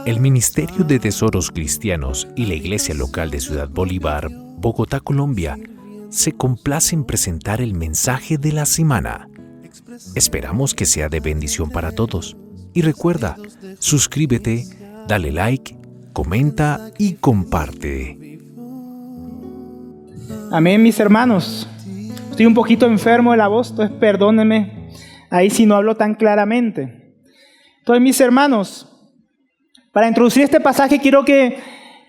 El Ministerio de Tesoros Cristianos y la Iglesia Local de Ciudad Bolívar, Bogotá, Colombia, se complace en presentar el mensaje de la semana. Esperamos que sea de bendición para todos. Y recuerda, suscríbete, dale like, comenta y comparte. Amén, mis hermanos. Estoy un poquito enfermo de la voz, entonces perdónenme ahí si no hablo tan claramente. Entonces, mis hermanos, para introducir este pasaje quiero que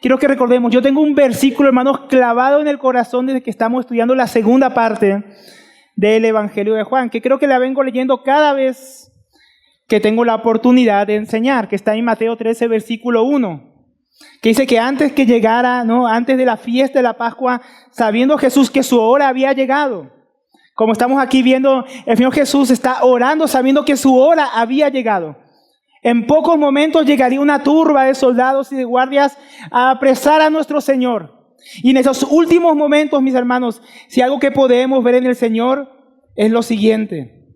recordemos, yo tengo un versículo, hermanos, clavado en el corazón desde que estamos estudiando la segunda parte del Evangelio de Juan, que creo que la vengo leyendo cada vez que tengo la oportunidad de enseñar, que está en Mateo 13, versículo 1, que dice que antes que llegara, antes de la fiesta de la Pascua, sabiendo Jesús que su hora había llegado, como estamos aquí viendo, el Señor Jesús está orando sabiendo que su hora había llegado. En pocos momentos llegaría una turba de soldados y de guardias a apresar a nuestro Señor. Y en esos últimos momentos, mis hermanos, si algo que podemos ver en el Señor es lo siguiente: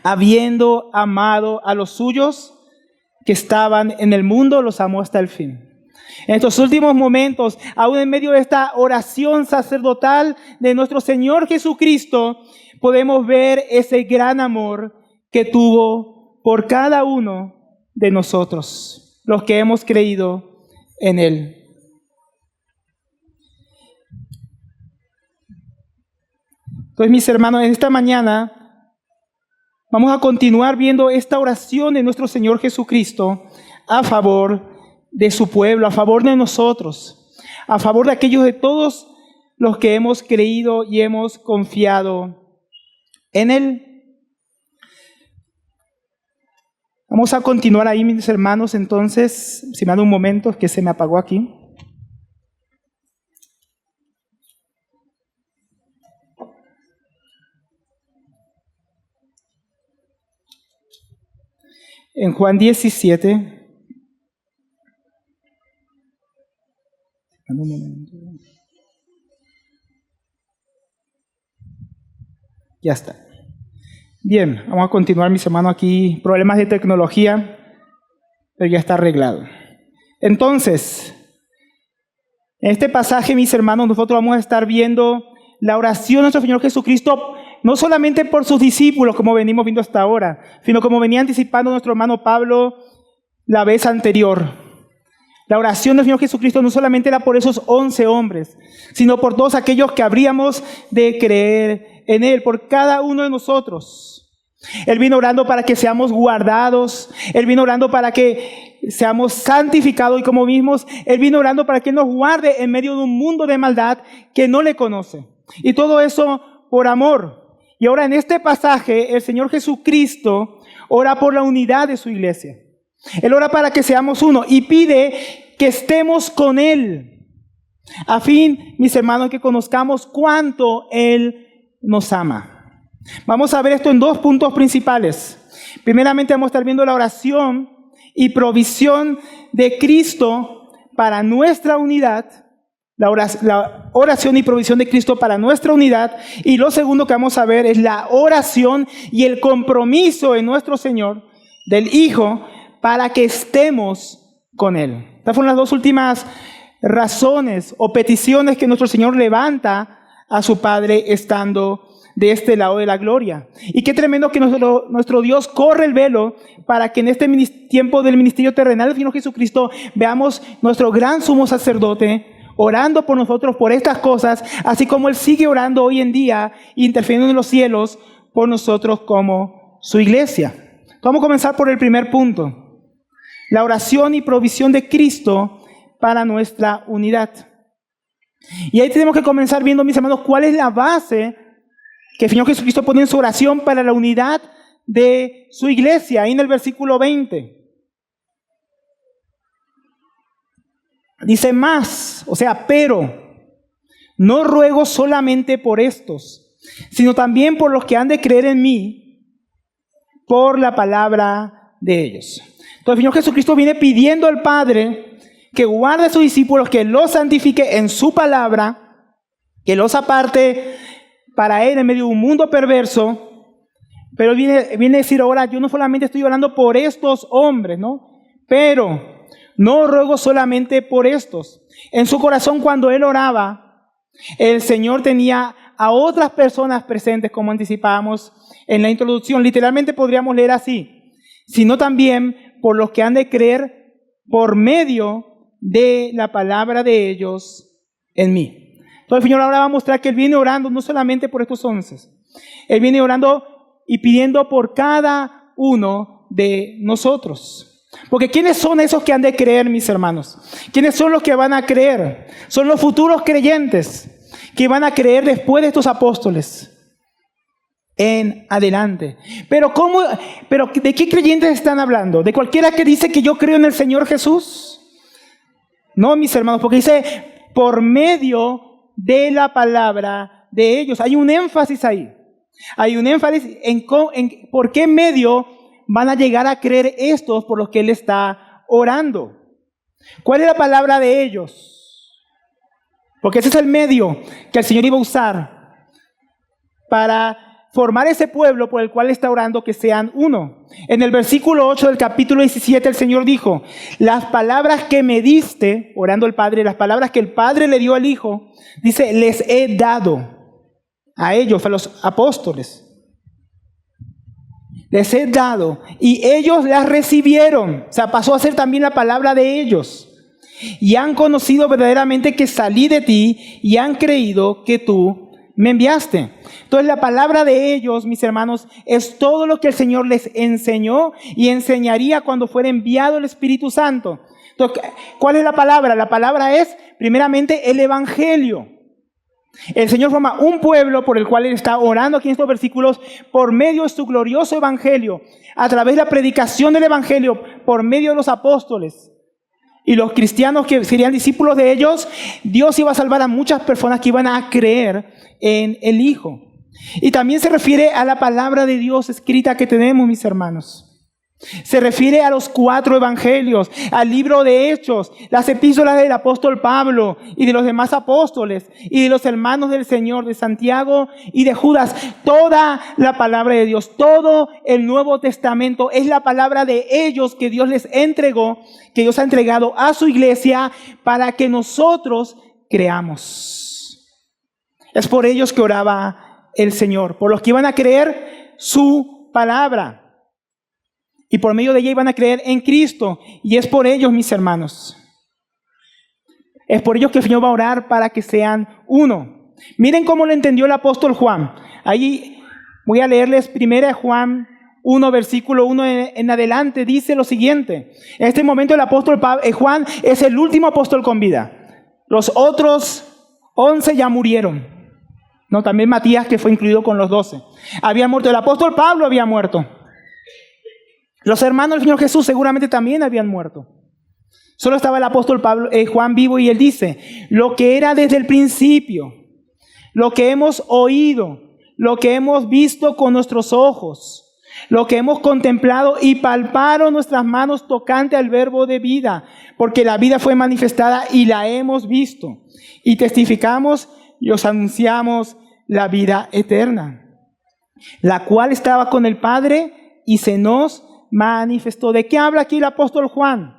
habiendo amado a los suyos que estaban en el mundo, los amó hasta el fin. En estos últimos momentos, aún en medio de esta oración sacerdotal de nuestro Señor Jesucristo, podemos ver ese gran amor que tuvo por cada uno de nosotros, los que hemos creído en Él. Entonces, mis hermanos, en esta mañana vamos a continuar viendo esta oración de nuestro Señor Jesucristo a favor de su pueblo, a favor de nosotros, a favor de aquellos de todos los que hemos creído y hemos confiado en Él. Vamos a continuar ahí, mis hermanos, entonces, si me dan un momento, que se me apagó aquí. En Juan 17. Un momento. Ya está. Bien, vamos a continuar, mis hermanos, aquí. Problemas de tecnología, pero ya está arreglado. Entonces, en este pasaje, mis hermanos, nosotros vamos a estar viendo la oración de nuestro Señor Jesucristo, no solamente por sus discípulos, como venimos viendo hasta ahora, sino como venía anticipando nuestro hermano Pablo la vez anterior. La oración del Señor Jesucristo no solamente era por esos 11 hombres, sino por todos aquellos que habríamos de creer en Él, por cada uno de nosotros. Él vino orando para que seamos guardados, Él vino orando para que seamos santificados, y como vimos, Él vino orando para que Él nos guarde en medio de un mundo de maldad que no le conoce. Y todo eso por amor. Y ahora en este pasaje, el Señor Jesucristo ora por la unidad de su iglesia. Él ora para que seamos uno y pide que estemos con Él, a fin, mis hermanos, que conozcamos cuánto Él nos ama. Vamos a ver esto en dos puntos principales. Primeramente vamos a estar viendo la oración y provisión de Cristo para nuestra unidad. La oración y provisión de Cristo para nuestra unidad. Y lo segundo que vamos a ver es la oración y el compromiso en nuestro Señor, del Hijo, para que estemos con Él. Estas fueron las dos últimas razones o peticiones que nuestro Señor levanta a su Padre estando de este lado de la gloria. Y qué tremendo que nuestro Dios corre el velo para que en este tiempo del ministerio terrenal del Señor Jesucristo veamos nuestro gran sumo sacerdote orando por nosotros por estas cosas, así como Él sigue orando hoy en día, interfiriendo en los cielos por nosotros como su iglesia. Vamos a comenzar por el primer punto: la oración y provisión de Cristo para nuestra unidad. Y ahí tenemos que comenzar viendo, mis hermanos, cuál es la base que el Señor Jesucristo pone en su oración para la unidad de su iglesia, ahí en el versículo 20. Dice más, o sea, pero no ruego solamente por estos, sino también por los que han de creer en mí por la palabra de ellos. Entonces el Señor Jesucristo viene pidiendo al Padre que guarde a sus discípulos, que los santifique en su palabra, que los aparte para Él en medio de un mundo perverso, Pero viene a decir ahora, yo no solamente estoy orando por estos hombres, ¿no? Pero no ruego solamente por estos. En su corazón, cuando él oraba, el Señor tenía a otras personas presentes, como anticipábamos en la introducción. Literalmente podríamos leer así, sino también por los que han de creer por medio de la palabra de ellos en mí. Entonces el Señor ahora va a mostrar que Él viene orando no solamente por estos 11, Él viene orando y pidiendo por cada uno de nosotros. Porque ¿quiénes son esos que han de creer, mis hermanos? ¿Quiénes son los que van a creer? Son los futuros creyentes que van a creer después de estos apóstoles en adelante. Pero ¿de qué creyentes están hablando? ¿De cualquiera que dice que yo creo en el Señor Jesús? No, mis hermanos, porque dice por medio de la palabra de ellos. Hay un énfasis ahí. Hay un énfasis en por qué medio van a llegar a creer estos por los que Él está orando. ¿Cuál es la palabra de ellos? Porque ese es el medio que el Señor iba a usar para formar ese pueblo por el cual está orando, que sean uno. En el versículo 8 del capítulo 17 el Señor dijo: las palabras que me diste, orando al Padre, las palabras que el Padre le dio al Hijo, dice, les he dado a ellos, a los apóstoles. Les he dado y ellos las recibieron. O sea, pasó a ser también la palabra de ellos. Y han conocido verdaderamente que salí de ti y han creído que tú me enviaste. Entonces la palabra de ellos, mis hermanos, es todo lo que el Señor les enseñó y enseñaría cuando fuera enviado el Espíritu Santo. Entonces, ¿cuál es la palabra? La palabra es primeramente el Evangelio. El Señor forma un pueblo por el cual Él está orando aquí en estos versículos por medio de su glorioso Evangelio, a través de la predicación del Evangelio, por medio de los apóstoles. Y los cristianos que serían discípulos de ellos, Dios iba a salvar a muchas personas que iban a creer en el Hijo. Y también se refiere a la palabra de Dios escrita que tenemos, mis hermanos. Se refiere a los 4 evangelios, al libro de Hechos, las epístolas del apóstol Pablo y de los demás apóstoles y de los hermanos del Señor, de Santiago y de Judas. Toda la palabra de Dios, todo el Nuevo Testamento es la palabra de ellos que Dios les entregó, que Dios ha entregado a su iglesia para que nosotros creamos. Es por ellos que oraba el Señor, por los que iban a creer su palabra. Y por medio de ella iban a creer en Cristo. Y es por ellos, mis hermanos. Es por ellos que el Señor va a orar para que sean uno. Miren cómo lo entendió el apóstol Juan. Ahí voy a leerles 1 Juan 1, versículo 1 en adelante. Dice lo siguiente. En este momento el apóstol Juan es el último apóstol con vida. Los otros 11 ya murieron. No, también Matías, que fue incluido con los 12. Había muerto. El apóstol Pablo había muerto. Los hermanos del Señor Jesús seguramente también habían muerto. Solo estaba el apóstol Juan vivo, y él dice: lo que era desde el principio, lo que hemos oído, lo que hemos visto con nuestros ojos, lo que hemos contemplado y palparon nuestras manos tocante al verbo de vida, porque la vida fue manifestada y la hemos visto, y testificamos y os anunciamos la vida eterna, la cual estaba con el Padre y se nos manifestó. ¿De qué habla aquí el apóstol Juan?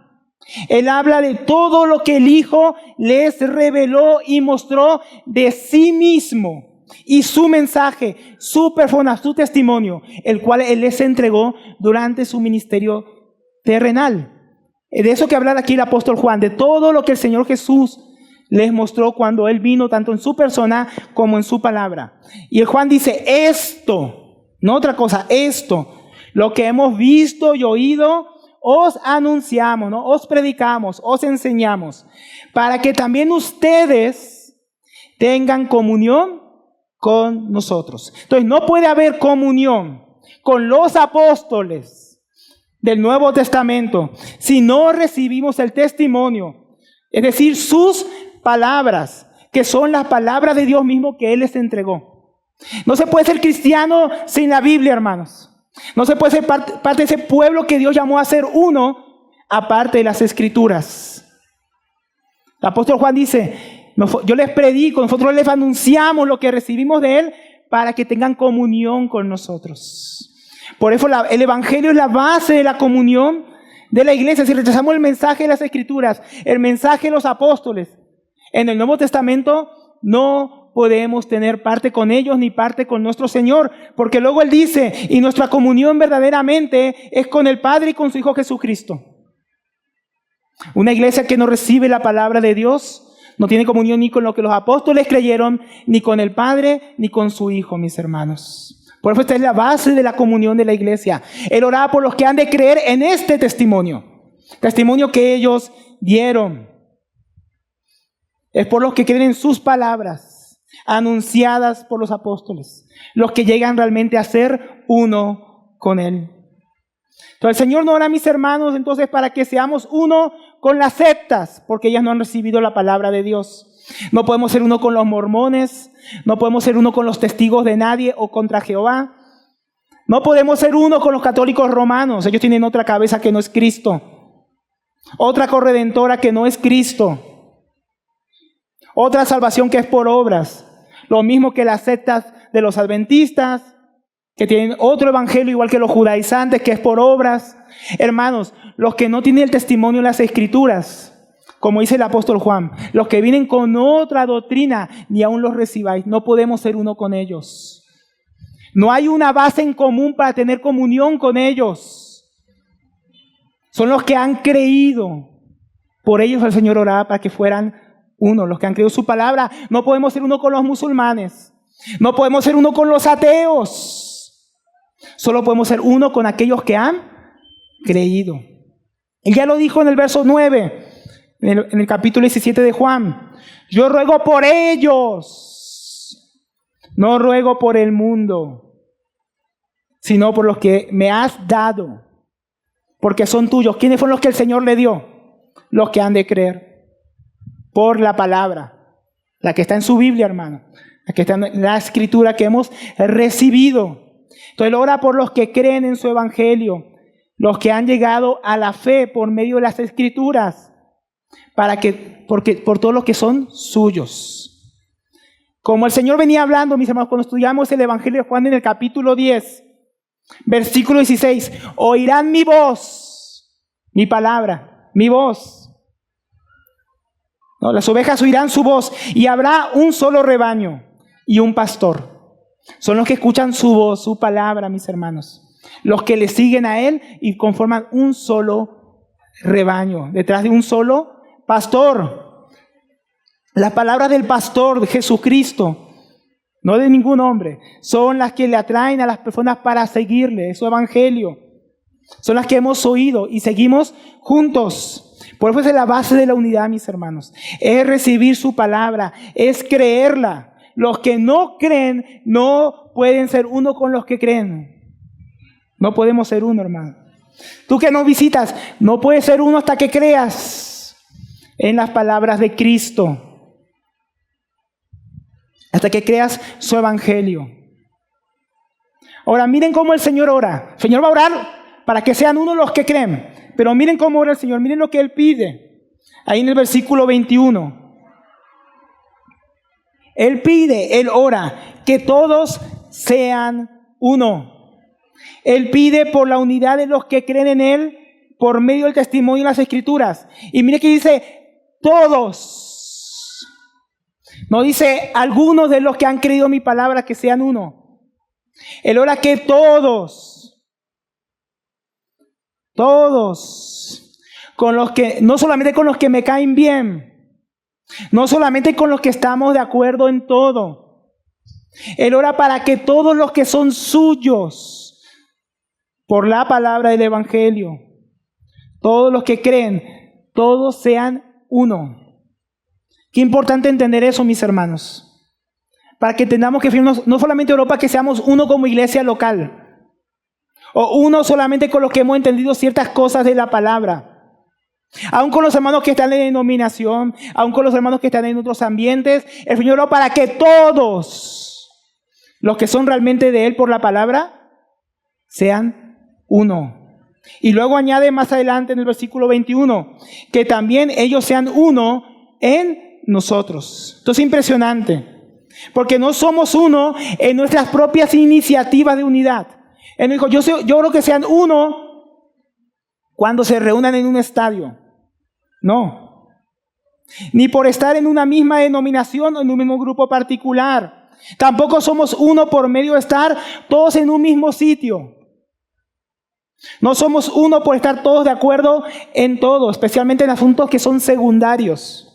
Él habla de todo lo que el Hijo les reveló y mostró de sí mismo, y su mensaje, su persona, su testimonio, el cual Él les entregó durante su ministerio terrenal. De eso que habla aquí el apóstol Juan, de todo lo que el Señor Jesús les mostró cuando Él vino, tanto en su persona como en su palabra. Y el Juan dice: esto, no otra cosa, esto, lo que hemos visto y oído, os anunciamos, ¿no? Os predicamos, os enseñamos, para que también ustedes tengan comunión con nosotros. Entonces no puede haber comunión con los apóstoles del Nuevo Testamento si no recibimos el testimonio, es decir, sus palabras, que son las palabras de Dios mismo que Él les entregó. No se puede ser cristiano sin la Biblia, hermanos. No se puede ser parte de ese pueblo que Dios llamó a ser uno, aparte de las Escrituras. El apóstol Juan dice: yo les predico, nosotros les anunciamos lo que recibimos de Él, para que tengan comunión con nosotros. Por eso el Evangelio es la base de la comunión de la iglesia. Si rechazamos el mensaje de las Escrituras, el mensaje de los apóstoles, en el Nuevo Testamento no podemos tener parte con ellos ni parte con nuestro Señor, porque luego Él dice, y nuestra comunión verdaderamente es con el Padre y con su Hijo Jesucristo. Una iglesia que no recibe la palabra de Dios no tiene comunión ni con lo que los apóstoles creyeron, ni con el Padre, ni con su Hijo, mis hermanos. Por eso esta es la base de la comunión de la iglesia. Él oraba por los que han de creer en este testimonio que ellos dieron. Es por los que creen en sus palabras, anunciadas por los apóstoles, los que llegan realmente a ser uno con Él. Entonces el Señor no ora, mis hermanos, entonces para que seamos uno con las sectas, porque ellas no han recibido la palabra de Dios. No podemos ser uno con los mormones, no podemos ser uno con los testigos de nadie o contra Jehová. No podemos ser uno con los católicos romanos, ellos tienen otra cabeza que no es Cristo, otra corredentora que no es Cristo, otra salvación que es por obras, lo mismo que las sectas de los adventistas, que tienen otro evangelio igual que los judaizantes, que es por obras. Hermanos, los que no tienen el testimonio en las Escrituras, como dice el apóstol Juan, los que vienen con otra doctrina, ni aún los recibáis. No podemos ser uno con ellos. No hay una base en común para tener comunión con ellos. Son los que han creído. Por ellos el Señor oraba para que fueran uno, los que han creído su palabra. No podemos ser uno con los musulmanes. No podemos ser uno con los ateos. Solo podemos ser uno con aquellos que han creído. Él ya lo dijo en el verso 9. En el capítulo 17 de Juan, yo ruego por ellos, no ruego por el mundo, sino por los que me has dado, porque son tuyos. ¿Quiénes fueron los que el Señor le dio? Los que han de creer por la palabra, la que está en su Biblia, hermano, la que está en la Escritura que hemos recibido. Entonces ora por los que creen en su Evangelio, los que han llegado a la fe por medio de las Escrituras, por todos los que son suyos. Como el Señor venía hablando, mis hermanos, cuando estudiamos el Evangelio de Juan en el capítulo 10, versículo 16, oirán mi voz, mi palabra, mi voz. No, las ovejas oirán su voz y habrá un solo rebaño y un pastor. Son los que escuchan su voz, su palabra, mis hermanos. Los que le siguen a Él y conforman un solo rebaño, detrás de un solo pastor. Las palabras del pastor de Jesucristo, no de ningún hombre, son las que le atraen a las personas para seguirle, es su evangelio. Son las que hemos oído y seguimos juntos. Por eso es la base de la unidad, mis hermanos. Es recibir su palabra, es creerla. Los que no creen no pueden ser uno con los que creen. No podemos ser uno, hermano. Tú que nos visitas, no puedes ser uno hasta que creas en las palabras de Cristo, hasta que creas su evangelio. Ahora miren cómo el Señor ora. El Señor va a orar para que sean uno los que creen, pero miren cómo ora el Señor, miren lo que Él pide, ahí en el versículo 21. Él pide, Él ora, que todos sean uno. Él pide por la unidad de los que creen en Él, por medio del testimonio de las Escrituras. Y mire que dice, todos. No dice algunos de los que han creído mi palabra que sean uno. Él ora que todos. Todos. Con los que, no solamente con los que me caen bien. No solamente con los que estamos de acuerdo en todo. Él ora para que todos los que son suyos, por la palabra del Evangelio, todos los que creen, todos sean uno. Qué importante entender eso, mis hermanos. Para que entendamos que no solamente Europa, que seamos uno como iglesia local. O uno solamente con los que hemos entendido ciertas cosas de la palabra. Aún con los hermanos que están en denominación, aún con los hermanos que están en otros ambientes, el Señor oró para que todos los que son realmente de Él por la palabra sean uno. Y luego añade más adelante en el versículo 21, que también ellos sean uno en nosotros. Esto es impresionante, porque no somos uno en nuestras propias iniciativas de unidad. Él no dijo, yo creo que sean uno cuando se reúnan en un estadio. No. Ni por estar en una misma denominación o en un mismo grupo particular. Tampoco somos uno por medio de estar todos en un mismo sitio. No somos uno por estar todos de acuerdo en todo, especialmente en asuntos que son secundarios.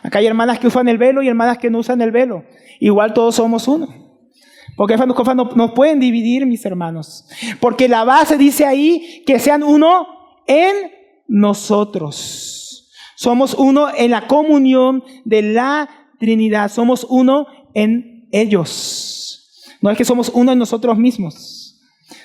Acá hay hermanas que usan el velo y hermanas que no usan el velo. Igual todos somos uno. Porque esas cosas no nos pueden dividir, mis hermanos. Porque la base dice ahí que sean uno en nosotros. Somos uno en la comunión de la Trinidad. Somos uno en ellos. No es que somos uno en nosotros mismos.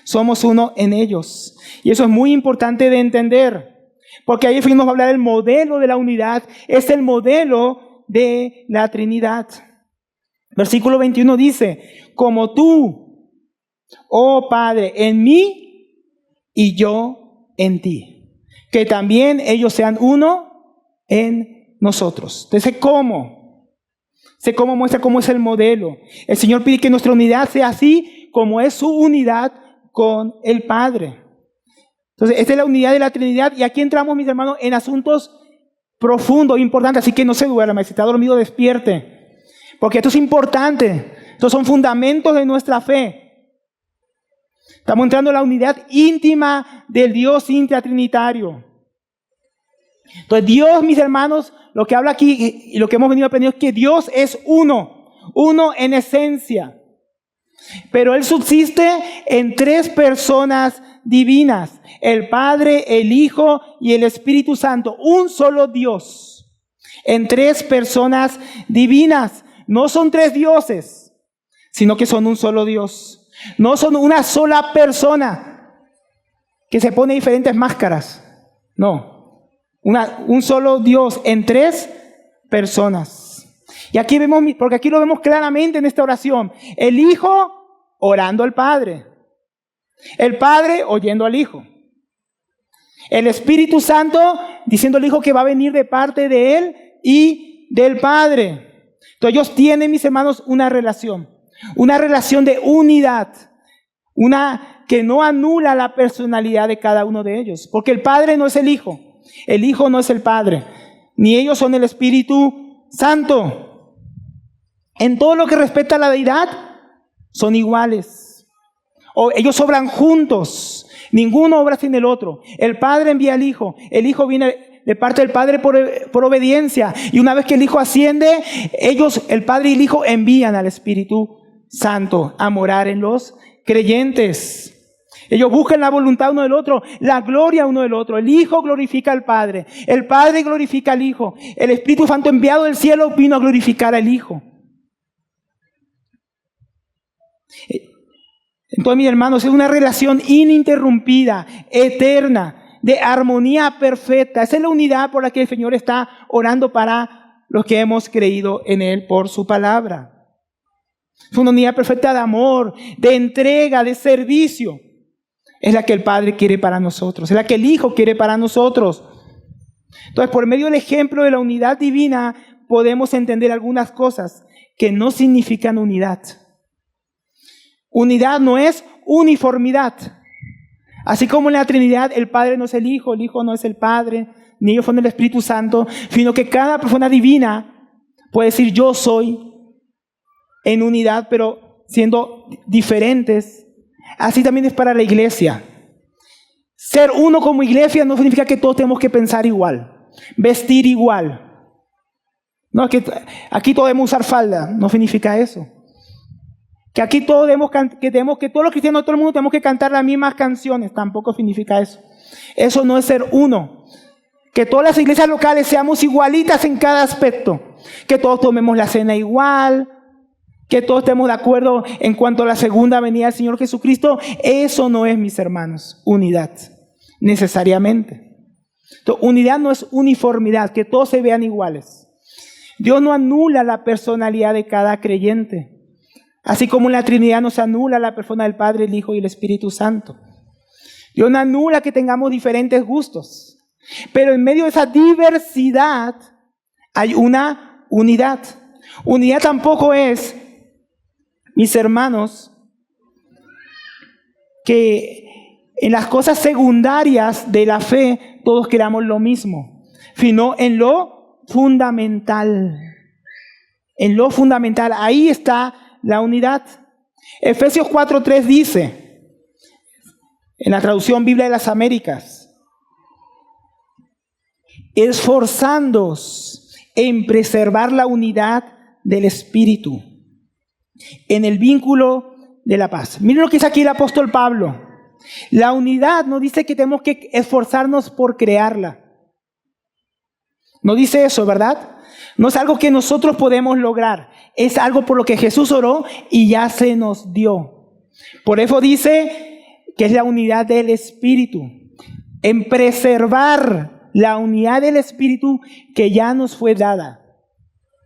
Somos uno en ellos. Y eso es muy importante de entender. Porque ahí nos va a hablar del modelo de la unidad. Es el modelo de la Trinidad. Versículo 21 dice, como tú, oh Padre, en mí y yo en ti. Que también ellos sean uno en nosotros. Entonces, ¿cómo? ¿Cómo muestra cómo es el modelo? El Señor pide que nuestra unidad sea así como es su unidad con el Padre. Entonces, esta es la unidad de la Trinidad. Y aquí entramos, mis hermanos, en asuntos profundos, importantes. Así que no se duerma. Si está dormido, despierte. Porque esto es importante. Estos son fundamentos de nuestra fe. Estamos entrando en la unidad íntima del Dios intratrinitario. Entonces, Dios, mis hermanos, lo que habla aquí y lo que hemos venido aprendiendo es que Dios es uno. Uno en esencia. Pero Él subsiste en tres personas divinas, el Padre, el Hijo y el Espíritu Santo, un solo Dios, en tres personas divinas. No son tres dioses, sino que son un solo Dios. No son una sola persona que se pone diferentes máscaras. No, un solo Dios en tres personas. Y aquí vemos, porque aquí lo vemos claramente en esta oración, el Hijo orando al Padre. El Padre oyendo al Hijo. El Espíritu Santo diciendo al Hijo que va a venir de parte de Él y del Padre. Entonces ellos tienen, mis hermanos, una relación de unidad. Una que no anula la personalidad de cada uno de ellos. Porque el Padre no es el Hijo no es el Padre, ni ellos son el Espíritu Santo. En todo lo que respecta a la deidad, son iguales. O ellos obran juntos. Ninguno obra sin el otro. El Padre envía al Hijo. El Hijo viene de parte del Padre por obediencia. Y una vez que el Hijo asciende, el Padre y el Hijo envían al Espíritu Santo a morar en los creyentes. Ellos buscan la voluntad uno del otro, la gloria uno del otro. El Hijo glorifica al Padre. El Padre glorifica al Hijo. El Espíritu Santo enviado del cielo vino a glorificar al Hijo. Entonces, mis hermanos, es una relación ininterrumpida, eterna, de armonía perfecta. Esa es la unidad por la que el Señor está orando para los que hemos creído en Él por su palabra. Es una unidad perfecta de amor, de entrega, de servicio. Es la que el Padre quiere para nosotros, es la que el Hijo quiere para nosotros. Entonces, por medio del ejemplo de la unidad divina, podemos entender algunas cosas que no significan unidad. Unidad no es uniformidad. Así como en la Trinidad el Padre no es el Hijo no es el Padre, ni ellos son el Espíritu Santo, sino que cada persona divina puede decir yo soy en unidad, pero siendo diferentes. Así también es para la iglesia. Ser uno como iglesia no significa que todos tenemos que pensar igual, vestir igual. No, que aquí todos debemos usar falda, no significa eso. Que aquí todos que todos los cristianos, todo el mundo tenemos que cantar las mismas canciones, tampoco significa eso. Eso no es ser uno. Que todas las iglesias locales seamos igualitas en cada aspecto. Que todos tomemos la cena igual. Que todos estemos de acuerdo en cuanto a la segunda venida del Señor Jesucristo. Eso no es, mis hermanos, unidad, necesariamente. Entonces, unidad no es uniformidad, que todos se vean iguales. Dios no anula la personalidad de cada creyente. Así como en la Trinidad no se anula la persona del Padre, el Hijo y el Espíritu Santo. Dios no anula que tengamos diferentes gustos. Pero en medio de esa diversidad hay una unidad. Unidad tampoco es, mis hermanos, que en las cosas secundarias de la fe todos queramos lo mismo, sino en lo fundamental. En lo fundamental, ahí está la unidad. Efesios 4:3 dice, en la traducción Biblia de las Américas, esforzándoos en preservar la unidad del Espíritu, en el vínculo de la paz. Miren lo que dice aquí el apóstol Pablo. La unidad no dice que tenemos que esforzarnos por crearla. No dice eso, ¿verdad? No es algo que nosotros podemos lograr. Es algo por lo que Jesús oró y ya se nos dio. Por eso dice que es la unidad del Espíritu. En preservar la unidad del Espíritu que ya nos fue dada.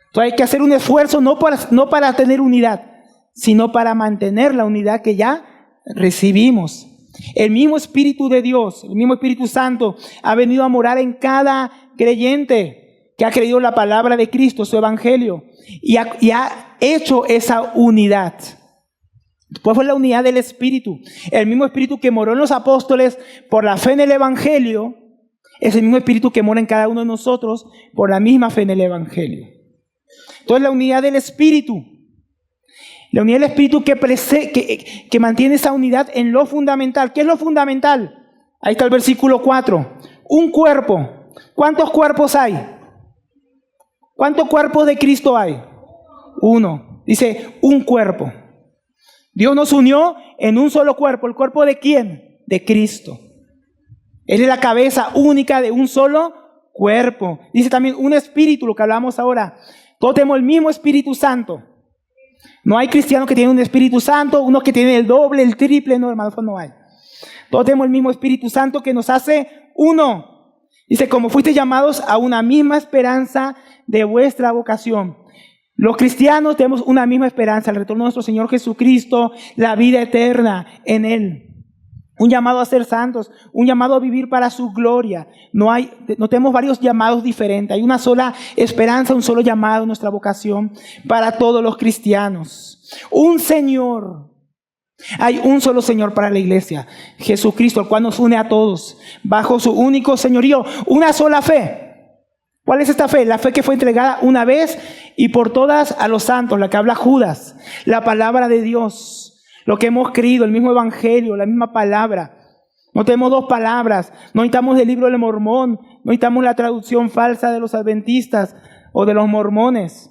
Entonces hay que hacer un esfuerzo no para tener unidad, sino para mantener la unidad que ya recibimos. El mismo Espíritu de Dios, el mismo Espíritu Santo ha venido a morar en cada creyente que ha creído la palabra de Cristo, su evangelio, y ha hecho esa unidad. Pues fue la unidad del Espíritu. El mismo Espíritu que moró en los apóstoles por la fe en el evangelio, es el mismo Espíritu que mora en cada uno de nosotros por la misma fe en el evangelio. Entonces la unidad del Espíritu. La unidad del Espíritu que mantiene esa unidad en lo fundamental. ¿Qué es lo fundamental? Ahí está el versículo 4. Un cuerpo. ¿Cuántos cuerpos hay? ¿Cuántos cuerpos de Cristo hay? Uno. Dice, un cuerpo. Dios nos unió en un solo cuerpo. ¿El cuerpo de quién? De Cristo. Él es la cabeza única de un solo cuerpo. Dice también un espíritu, lo que hablamos ahora. Todos tenemos el mismo Espíritu Santo. No hay cristianos que tienen un Espíritu Santo, unos que tienen el doble, el triple, no, hermanos, no hay. Todos tenemos el mismo Espíritu Santo que nos hace uno. Dice, como fuiste llamados a una misma esperanza de vuestra vocación. Los cristianos tenemos una misma esperanza, el retorno de nuestro Señor Jesucristo, la vida eterna en Él. Un llamado a ser santos, un llamado a vivir para su gloria. No tenemos varios llamados diferentes. Hay una sola esperanza, un solo llamado, nuestra vocación para todos los cristianos. Un Señor. Hay un solo Señor para la iglesia, Jesucristo, el cual nos une a todos bajo su único señorío. Una sola fe. ¿Cuál es esta fe? La fe que fue entregada una vez y por todas a los santos, la que habla Judas, la palabra de Dios. Lo que hemos creído, el mismo evangelio, la misma palabra. No tenemos dos palabras. No necesitamos el libro del Mormón. No necesitamos la traducción falsa de los adventistas o de los mormones.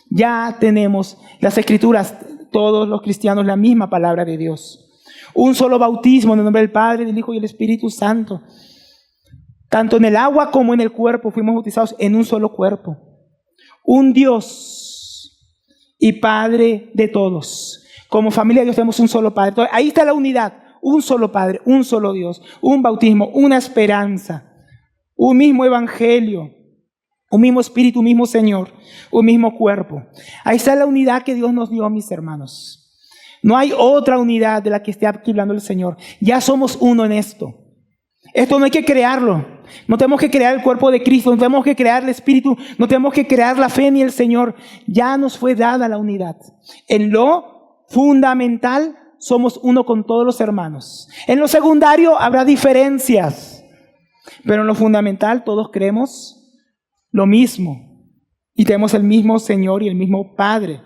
Ya tenemos las escrituras, todos los cristianos, la misma palabra de Dios. Un solo bautismo en el nombre del Padre, del Hijo y del Espíritu Santo. Tanto en el agua como en el cuerpo fuimos bautizados en un solo cuerpo. Un Dios y Padre de todos. Como familia de Dios tenemos un solo Padre. Entonces, ahí está la unidad. Un solo Padre, un solo Dios, un bautismo, una esperanza, un mismo evangelio, un mismo Espíritu, un mismo Señor, un mismo cuerpo. Ahí está la unidad que Dios nos dio, mis hermanos. No hay otra unidad de la que esté aquí hablando el Señor. Ya somos uno en esto. Esto no hay que crearlo. No tenemos que crear el cuerpo de Cristo, no tenemos que crear el Espíritu, no tenemos que crear la fe ni el Señor. Ya nos fue dada la unidad. En lo fundamental, somos uno con todos los hermanos. En lo secundario habrá diferencias, pero en lo fundamental todos creemos lo mismo y tenemos el mismo Señor y el mismo Padre.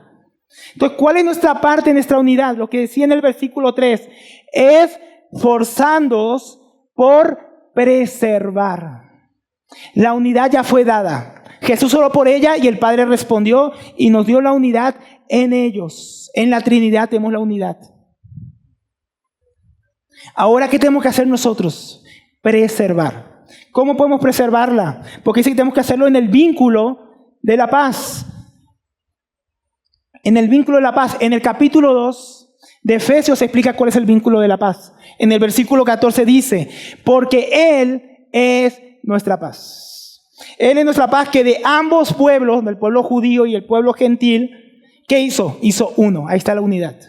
Entonces, ¿cuál es nuestra parte en nuestra unidad? Lo que decía en el versículo 3, es forzándoos por preservar. La unidad ya fue dada. Jesús oró por ella y el Padre respondió y nos dio la unidad en ellos. En la Trinidad tenemos la unidad. Ahora, ¿qué tenemos que hacer nosotros? Preservar. ¿Cómo podemos preservarla? Porque dice que tenemos que hacerlo en el vínculo de la paz. En el vínculo de la paz. En el capítulo 2 de Efesios se explica cuál es el vínculo de la paz. En el versículo 14 dice, porque Él es nuestra paz. Él es nuestra paz, que de ambos pueblos, del pueblo judío y el pueblo gentil, ¿qué hizo? Hizo uno. Ahí está la unidad.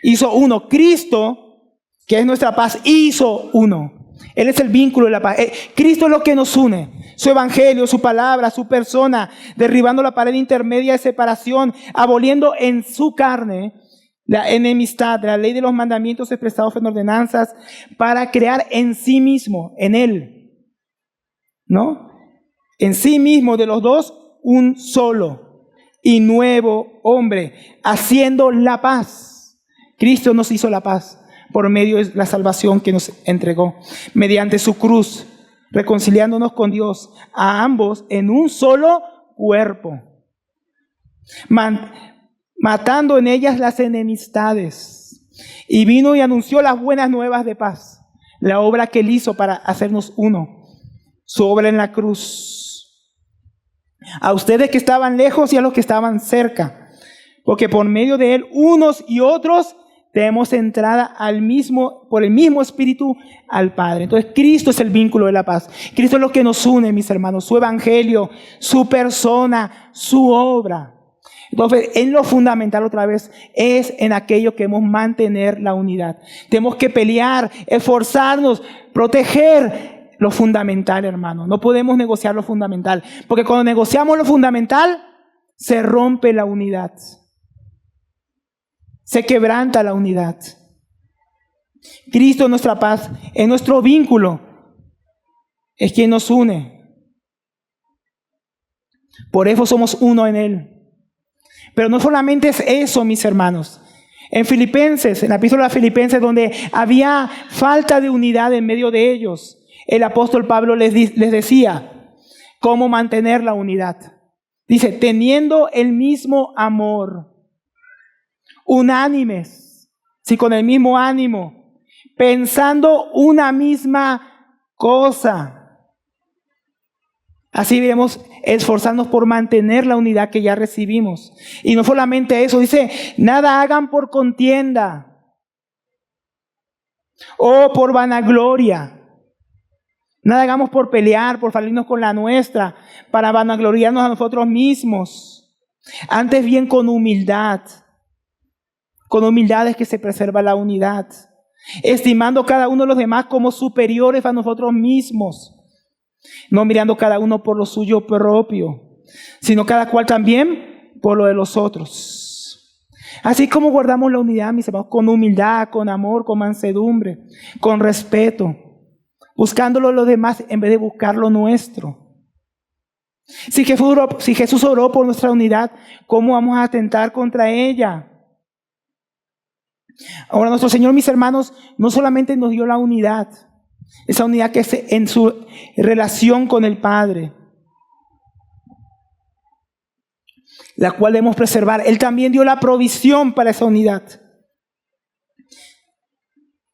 Hizo uno. Cristo, que es nuestra paz, hizo uno. Él es el vínculo de la paz. Cristo es lo que nos une. Su evangelio, su palabra, su persona, derribando la pared intermedia de separación, aboliendo en su carne la enemistad, la ley de los mandamientos expresados en ordenanzas, para crear en sí mismo, en Él, ¿no? En sí mismo, de los dos, un solo y nuevo hombre, haciendo la paz. Cristo nos hizo la paz por medio de la salvación que nos entregó, mediante su cruz, reconciliándonos con Dios, a ambos en un solo cuerpo, matando en ellas las enemistades. Y vino y anunció las buenas nuevas de paz, la obra que Él hizo para hacernos uno, su obra en la cruz. A ustedes que estaban lejos y a los que estaban cerca, porque por medio de Él unos y otros tenemos entrada por el mismo Espíritu al Padre. Entonces Cristo es el vínculo de la paz. Cristo es lo que nos une, mis hermanos, su evangelio, su persona, su obra. Entonces, en lo fundamental otra vez es en aquello que debemos mantener la unidad. Tenemos que pelear, esforzarnos, proteger lo fundamental, hermano. No podemos negociar lo fundamental, porque cuando negociamos lo fundamental, se rompe la unidad. Se quebranta la unidad. Cristo es nuestra paz, es nuestro vínculo, es quien nos une. Por eso somos uno en Él. Pero no solamente es eso, mis hermanos. En Filipenses, en la epístola de Filipenses, donde había falta de unidad en medio de ellos, el apóstol Pablo les decía cómo mantener la unidad. Dice, teniendo el mismo amor, unánimes, sí, con el mismo ánimo, pensando una misma cosa. Así debemos esforzarnos por mantener la unidad que ya recibimos. Y no solamente eso, dice, nada hagan por contienda o por vanagloria. Nada hagamos por pelear, por salirnos con la nuestra, para vanagloriarnos a nosotros mismos. Antes bien con humildad. Con humildad es que se preserva la unidad. Estimando cada uno de los demás como superiores a nosotros mismos. No mirando cada uno por lo suyo propio, sino cada cual también por lo de los otros. Así como guardamos la unidad, mis hermanos, con humildad, con amor, con mansedumbre, con respeto, buscándolo los demás en vez de buscar lo nuestro. Si Jesús oró por nuestra unidad, ¿cómo vamos a atentar contra ella? Ahora nuestro Señor, mis hermanos, no solamente nos dio la unidad, esa unidad que es en su relación con el Padre, la cual debemos preservar. Él también dio la provisión para esa unidad.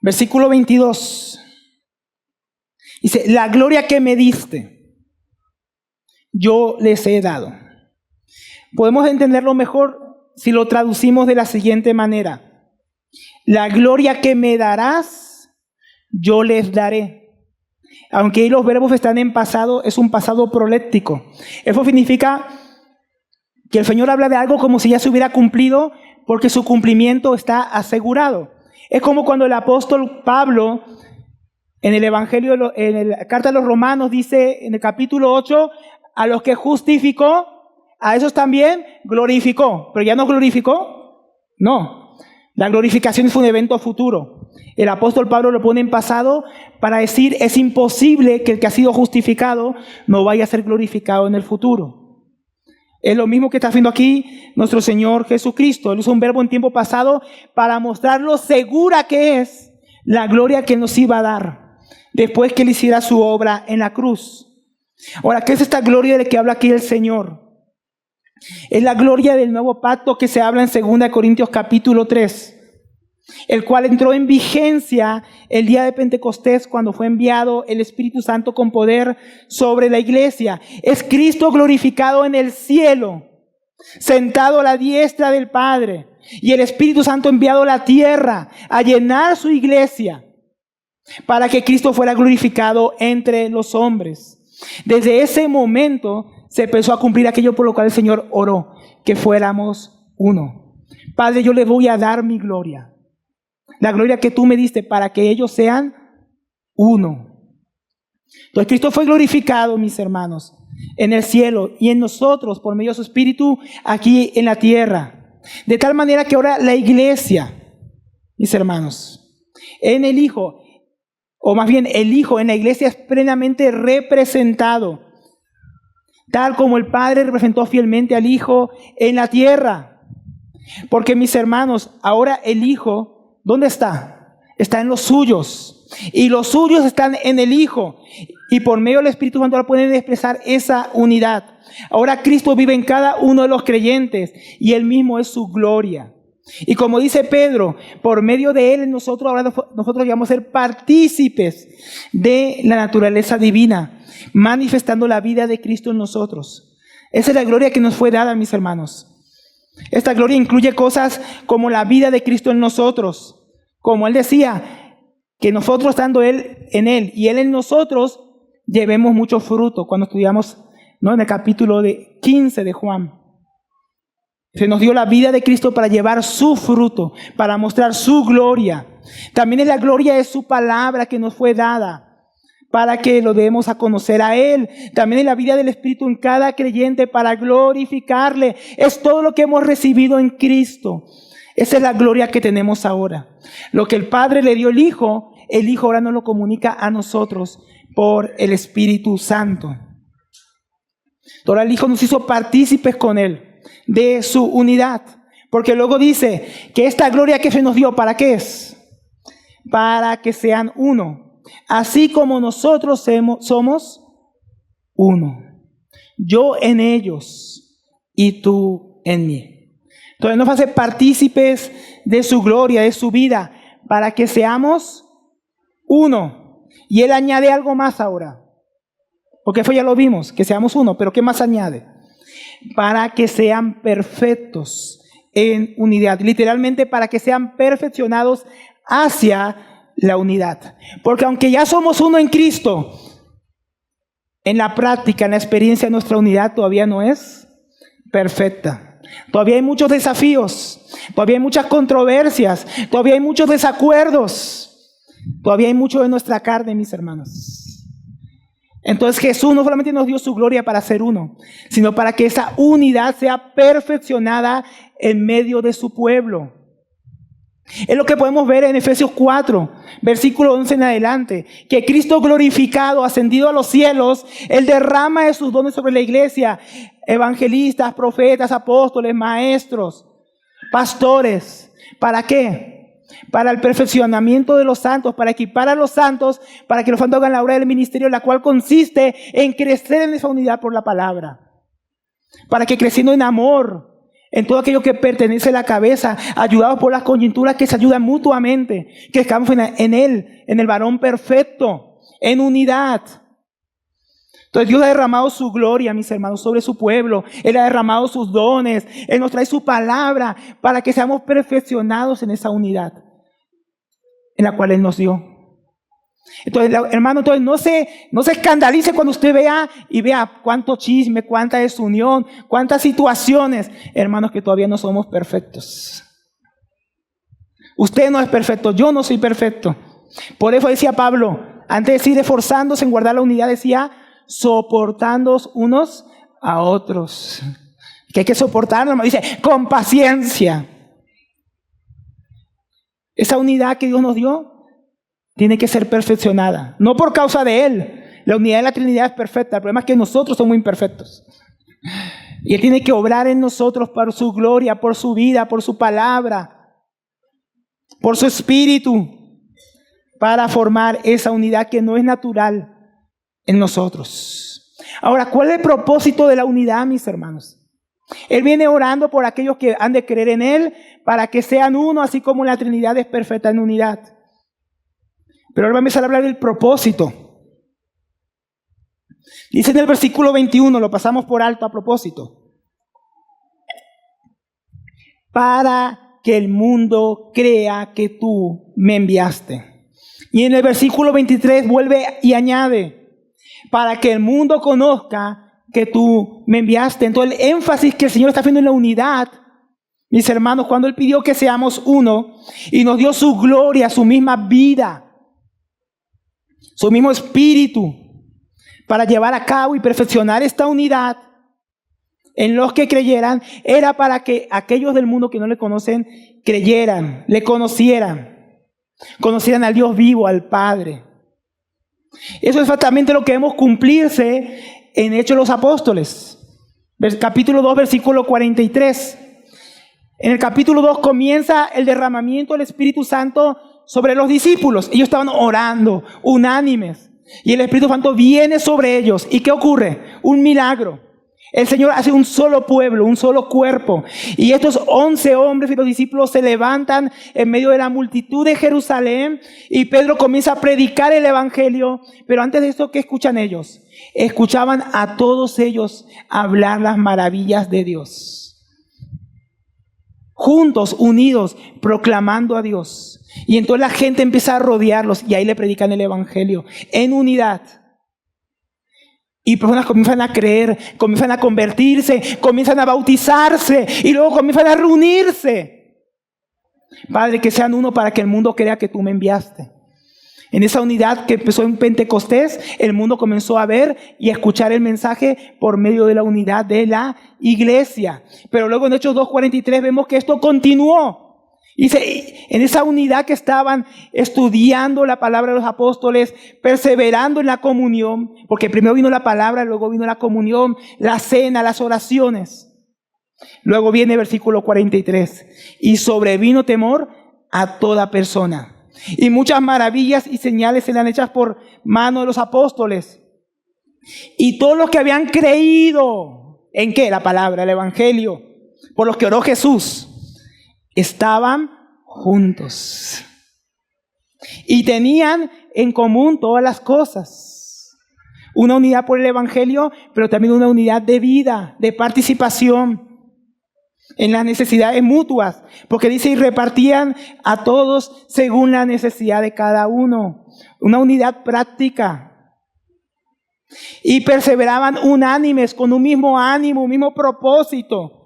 Versículo 22. Dice, la gloria que me diste, yo les he dado. Podemos entenderlo mejor si lo traducimos de la siguiente manera. La gloria que me darás, yo les daré. Aunque ahí los verbos están en pasado, es un pasado proléctico. Eso significa que el Señor habla de algo como si ya se hubiera cumplido, porque su cumplimiento está asegurado. Es como cuando el apóstol Pablo, en el Evangelio, en la carta a los Romanos, dice en el capítulo 8, a los que justificó, a esos también glorificó. Pero ya no glorificó, no. La glorificación es un evento futuro. El apóstol Pablo lo pone en pasado para decir, es imposible que el que ha sido justificado no vaya a ser glorificado en el futuro. Es lo mismo que está haciendo aquí nuestro Señor Jesucristo. Él usa un verbo en tiempo pasado para mostrar lo segura que es la gloria que Él nos iba a dar después que Él hiciera su obra en la cruz. Ahora, ¿qué es esta gloria de la que habla aquí el Señor? Es la gloria del nuevo pacto que se habla en 2 Corintios capítulo 3, el cual entró en vigencia el día de Pentecostés, cuando fue enviado el Espíritu Santo con poder sobre la iglesia. Es Cristo glorificado en el cielo, sentado a la diestra del Padre, y el Espíritu Santo enviado a la tierra a llenar su iglesia para que Cristo fuera glorificado entre los hombres. Desde ese momento se empezó a cumplir aquello por lo cual el Señor oró, que fuéramos uno. Padre, yo les voy a dar mi gloria, la gloria que tú me diste, para que ellos sean uno. Entonces Cristo fue glorificado, mis hermanos, en el cielo, y en nosotros por medio de su Espíritu aquí en la tierra. De tal manera que ahora la iglesia, mis hermanos, en el Hijo, o más bien el Hijo en la iglesia es plenamente representado, tal como el Padre representó fielmente al Hijo en la tierra. Porque, mis hermanos, ahora el Hijo, ¿dónde está? Está en los suyos. Y los suyos están en el Hijo. Y por medio del Espíritu Santo ahora pueden expresar esa unidad. Ahora Cristo vive en cada uno de los creyentes y Él mismo es su gloria. Y como dice Pedro, por medio de Él nosotros llegamos a ser partícipes de la naturaleza divina, manifestando la vida de Cristo en nosotros. Esa es la gloria que nos fue dada, mis hermanos. Esta gloria incluye cosas como la vida de Cristo en nosotros. Como Él decía, que nosotros estando Él en Él y Él en nosotros, llevemos mucho fruto. Cuando estudiamos, ¿no?, en el capítulo 15 de Juan. Se nos dio la vida de Cristo para llevar su fruto, para mostrar su gloria. También es la gloria de su palabra que nos fue dada, para que lo demos a conocer a Él. También es la vida del Espíritu en cada creyente para glorificarle. Es todo lo que hemos recibido en Cristo. Esa es la gloria que tenemos ahora. Lo que el Padre le dio al Hijo, el Hijo ahora nos lo comunica a nosotros por el Espíritu Santo. Ahora el Hijo nos hizo partícipes con Él de su unidad. Porque luego dice que esta gloria que se nos dio, ¿para qué es? Para que sean uno. Así como nosotros somos uno. Yo en ellos y tú en mí. Entonces nos hace partícipes de su gloria, de su vida, para que seamos uno. Y Él añade algo más ahora. Porque eso ya lo vimos, que seamos uno, pero ¿qué más añade? Para que sean perfectos en unidad. Literalmente para que sean perfeccionados hacia la unidad. Porque aunque ya somos uno en Cristo, en la práctica, en la experiencia, nuestra unidad todavía no es perfecta. Todavía hay muchos desafíos, todavía hay muchas controversias, todavía hay muchos desacuerdos, todavía hay mucho de nuestra carne, mis hermanos. Entonces Jesús no solamente nos dio su gloria para ser uno, sino para que esa unidad sea perfeccionada en medio de su pueblo. Es lo que podemos ver en Efesios 4, versículo 11 en adelante, que Cristo glorificado, ascendido a los cielos, Él derrama de sus dones sobre la iglesia, evangelistas, profetas, apóstoles, maestros, pastores. ¿Para qué? Para el perfeccionamiento de los santos, para equipar a los santos, para que los santos hagan la obra del ministerio, la cual consiste en crecer en esa unidad por la palabra. Para que creciendo en amor, en todo aquello que pertenece a la cabeza, ayudados por las coyunturas que se ayudan mutuamente, que estamos en Él, en el varón perfecto, en unidad. Entonces Dios ha derramado su gloria, mis hermanos, sobre su pueblo. Él ha derramado sus dones. Él nos trae su palabra para que seamos perfeccionados en esa unidad en la cual Él nos dio. Entonces, hermano, no se escandalice cuando usted vea cuánto chisme, cuánta desunión, cuántas situaciones. Hermanos, que todavía no somos perfectos. Usted no es perfecto, yo no soy perfecto. Por eso decía Pablo, antes de decir esforzándose en guardar la unidad, decía soportándoos unos a otros. Que hay que soportarnos, dice, con paciencia. Esa unidad que Dios nos dio tiene que ser perfeccionada, no por causa de Él. La unidad de la Trinidad es perfecta, el problema es que nosotros somos imperfectos. Y Él tiene que obrar en nosotros por su gloria, por su vida, por su palabra, por su espíritu, para formar esa unidad que no es natural en nosotros. Ahora, ¿cuál es el propósito de la unidad, mis hermanos? Él viene orando por aquellos que han de creer en Él, para que sean uno, así como la Trinidad es perfecta en unidad. Pero ahora vamos a empezar a hablar del propósito. Dice en el versículo 21, lo pasamos por alto a propósito. Para que el mundo crea que tú me enviaste. Y en el versículo 23 vuelve y añade, para que el mundo conozca que tú me enviaste. Entonces el énfasis que el Señor está haciendo en la unidad, mis hermanos, cuando Él pidió que seamos uno y nos dio su gloria, su misma vida, su mismo espíritu, para llevar a cabo y perfeccionar esta unidad, en los que creyeran, era para que aquellos del mundo que no le conocen, creyeran, le conocieran al Dios vivo, al Padre. Eso es exactamente lo que vemos cumplirse en Hechos de los Apóstoles. Capítulo 2, versículo 43. En el capítulo 2 comienza el derramamiento del Espíritu Santo sobre los discípulos. Ellos estaban orando, unánimes. Y el Espíritu Santo viene sobre ellos. ¿Y qué ocurre? Un milagro. El Señor hace un solo pueblo, un solo cuerpo. Y estos 11 hombres y los discípulos se levantan en medio de la multitud de Jerusalén. Y Pedro comienza a predicar el Evangelio. Pero antes de eso, ¿qué escuchan ellos? Escuchaban a todos ellos hablar las maravillas de Dios. Juntos, unidos, proclamando a Dios. Y entonces la gente empieza a rodearlos y ahí le predican el Evangelio en unidad. Y personas comienzan a creer, comienzan a convertirse, comienzan a bautizarse y luego comienzan a reunirse. Padre, que sean uno para que el mundo crea que tú me enviaste. En esa unidad que empezó en Pentecostés, el mundo comenzó a ver y a escuchar el mensaje por medio de la unidad de la iglesia. Pero luego en Hechos 2:43 vemos que esto continuó. Dice, en esa unidad que estaban estudiando la palabra de los apóstoles, perseverando en la comunión, porque primero vino la palabra, luego vino la comunión, la cena, las oraciones. Luego viene versículo 43, y sobrevino temor a toda persona. Y muchas maravillas y señales eran hechas por mano de los apóstoles. Y todos los que habían creído, ¿en qué? La palabra, el evangelio, por los que oró Jesús, estaban juntos. Y tenían en común todas las cosas. Una unidad por el evangelio, pero también una unidad de vida, de participación en las necesidades mutuas, porque dice, y repartían a todos según la necesidad de cada uno. Una unidad práctica. Y perseveraban unánimes, con un mismo ánimo, un mismo propósito,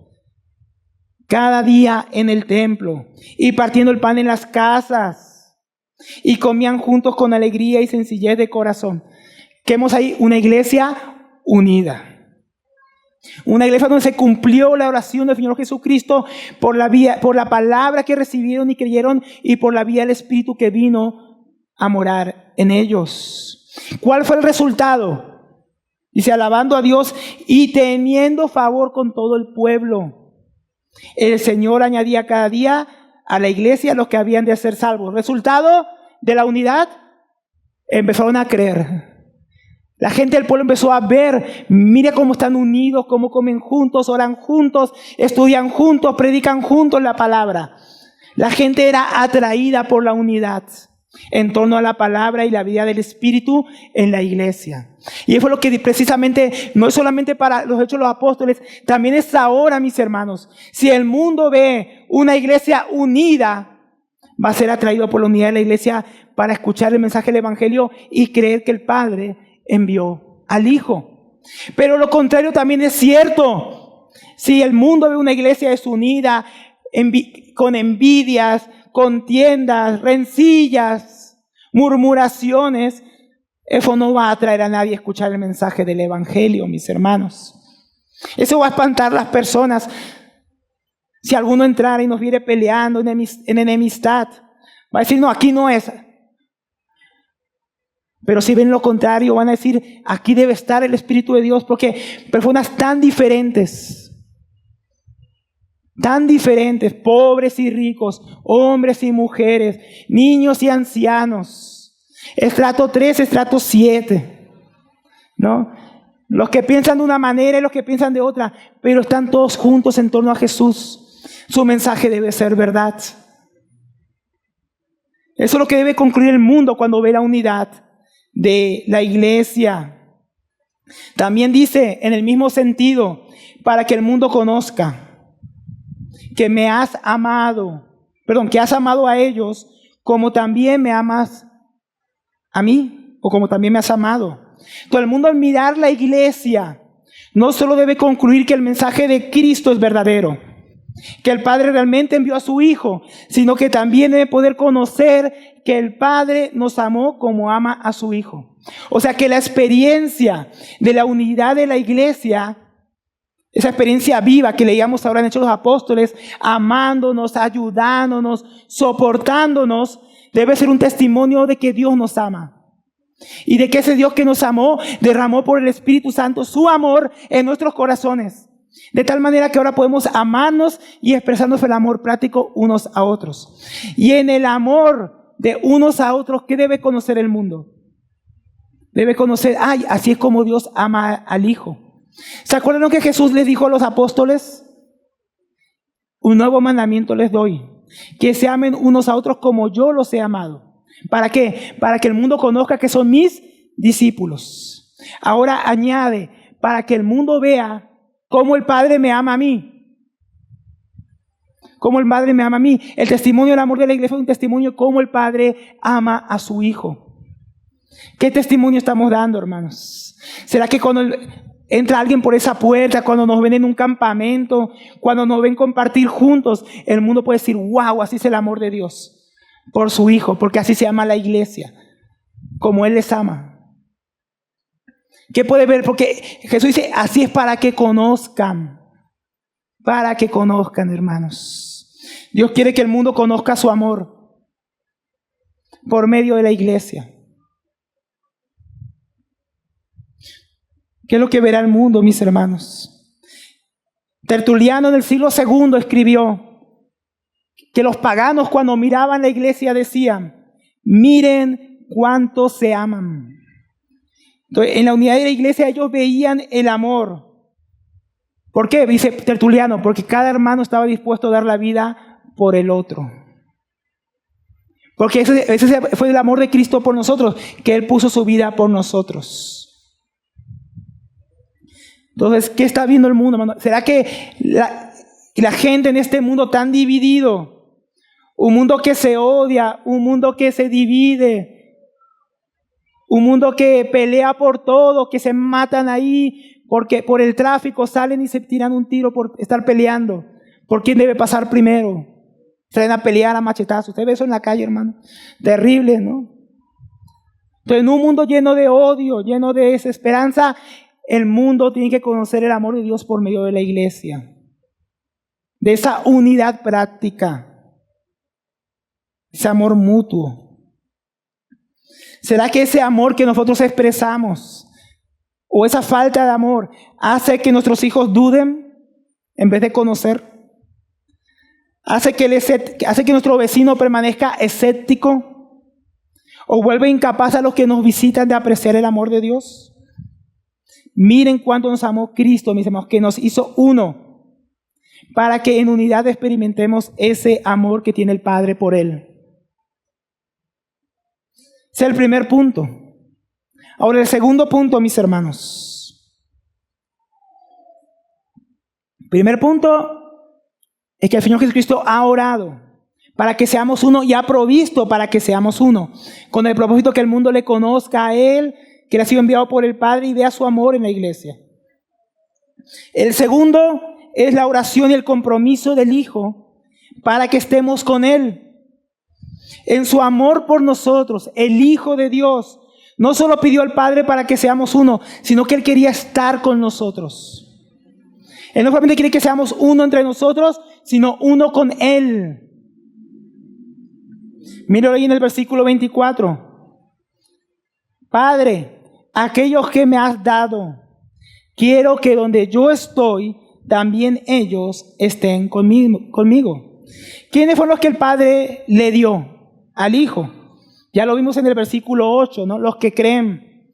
cada día en el templo, y partiendo el pan en las casas, y comían juntos con alegría y sencillez de corazón. Que vemos ahí una iglesia unida. Una iglesia donde se cumplió la oración del Señor Jesucristo por la palabra que recibieron y creyeron, y por la vía del Espíritu que vino a morar en ellos. ¿Cuál fue el resultado? Dice, alabando a Dios y teniendo favor con todo el pueblo. El Señor añadía cada día a la iglesia los que habían de ser salvos. Resultado de la unidad, empezaron a creer. La gente del pueblo empezó a ver, mira cómo están unidos, cómo comen juntos, oran juntos, estudian juntos, predican juntos la palabra. La gente era atraída por la unidad en torno a la palabra y la vida del Espíritu en la iglesia. Y eso es lo que precisamente, no es solamente para los Hechos de los Apóstoles, también es ahora, mis hermanos. Si el mundo ve una iglesia unida, va a ser atraído por la unidad de la iglesia para escuchar el mensaje del Evangelio y creer que el Padre envió al Hijo. Pero lo contrario también es cierto. Si el mundo ve una iglesia desunida, con envidias, contiendas, rencillas, murmuraciones, eso no va a atraer a nadie a escuchar el mensaje del Evangelio, mis hermanos. Eso va a espantar a las personas. Si alguno entrara y nos viere peleando en enemistad, va a decir, no, aquí no es. Pero si ven lo contrario, van a decir, aquí debe estar el Espíritu de Dios, porque personas tan diferentes, pobres y ricos, hombres y mujeres, niños y ancianos, estrato 3, estrato 7, ¿no? Los que piensan de una manera y los que piensan de otra, pero están todos juntos en torno a Jesús. Su mensaje debe ser verdad. Eso es lo que debe concluir el mundo cuando ve la unidad de la iglesia. También dice en el mismo sentido, para que el mundo conozca que me has amado, que has amado a ellos como también me amas a mí, o como también me has amado. Todo el mundo, al mirar la iglesia, no solo debe concluir que el mensaje de Cristo es verdadero, que el Padre realmente envió a su Hijo, sino que también debe poder conocer que el Padre nos amó como ama a su Hijo. O sea que la experiencia de la unidad de la iglesia Esa experiencia viva que leíamos ahora en Hechos de los Apóstoles, amándonos, ayudándonos, soportándonos, debe ser un testimonio de que Dios nos ama. Y de que ese Dios que nos amó, derramó por el Espíritu Santo su amor en nuestros corazones. De tal manera que ahora podemos amarnos y expresarnos el amor práctico unos a otros. Y en el amor de unos a otros, ¿qué debe conocer el mundo? Debe conocer, así es como Dios ama al Hijo. ¿Se acuerdan lo que Jesús les dijo a los apóstoles? Un nuevo mandamiento les doy, que se amen unos a otros como yo los he amado. ¿Para qué? Para que el mundo conozca que son mis discípulos. Ahora añade, para que el mundo vea cómo el Padre me ama a mí. Cómo el Padre me ama a mí. El testimonio del amor de la iglesia es un testimonio cómo el Padre ama a su Hijo. ¿Qué testimonio estamos dando, hermanos? ¿Será que cuando entra alguien por esa puerta, cuando nos ven en un campamento, cuando nos ven compartir juntos, el mundo puede decir, wow, así es el amor de Dios por su Hijo, porque así se ama la iglesia, como Él les ama? ¿Qué puede ver? Porque Jesús dice, así es para que conozcan, hermanos. Dios quiere que el mundo conozca su amor por medio de la iglesia. ¿Qué es lo que verá el mundo, mis hermanos? Tertuliano en el siglo II escribió que los paganos cuando miraban la iglesia decían, miren cuánto se aman. Entonces, en la unidad de la iglesia ellos veían el amor. ¿Por qué? Dice Tertuliano, porque cada hermano estaba dispuesto a dar la vida por el otro. Porque ese fue el amor de Cristo por nosotros, que Él puso su vida por nosotros. Entonces, ¿qué está viendo el mundo, hermano? ¿Será que la gente en este mundo tan dividido, un mundo que se odia, un mundo que se divide, un mundo que pelea por todo, que se matan ahí, porque por el tráfico salen y se tiran un tiro por estar peleando? ¿Por quién debe pasar primero? Salen a pelear a machetazos. ¿Usted ve eso en la calle, hermano? Terrible, ¿no? Entonces, en un mundo lleno de odio, lleno de desesperanza, el mundo tiene que conocer el amor de Dios por medio de la iglesia. De esa unidad práctica. Ese amor mutuo. ¿Será que ese amor que nosotros expresamos o esa falta de amor hace que nuestros hijos duden en vez de conocer? ¿Hace que nuestro vecino permanezca escéptico? ¿O vuelve incapaz a los que nos visitan de apreciar el amor de Dios? Miren cuánto nos amó Cristo, mis hermanos, que nos hizo uno, para que en unidad experimentemos ese amor que tiene el Padre por Él. Ese es el primer punto. Ahora el segundo punto, mis hermanos. Primer punto es que el Señor Jesucristo ha orado para que seamos uno y ha provisto para que seamos uno, con el propósito que el mundo le conozca a Él, que Él ha sido enviado por el Padre y vea su amor en la iglesia. El segundo es la oración y el compromiso del Hijo para que estemos con Él. En su amor por nosotros, el Hijo de Dios no solo pidió al Padre para que seamos uno, sino que Él quería estar con nosotros. Él no solamente quiere que seamos uno entre nosotros, sino uno con Él. Míralo ahí en el versículo 24. Padre, aquellos que me has dado, quiero que donde yo estoy, también ellos estén conmigo. ¿Quiénes fueron los que el Padre le dio al Hijo? Ya lo vimos en el versículo 8, ¿no? Los que creen.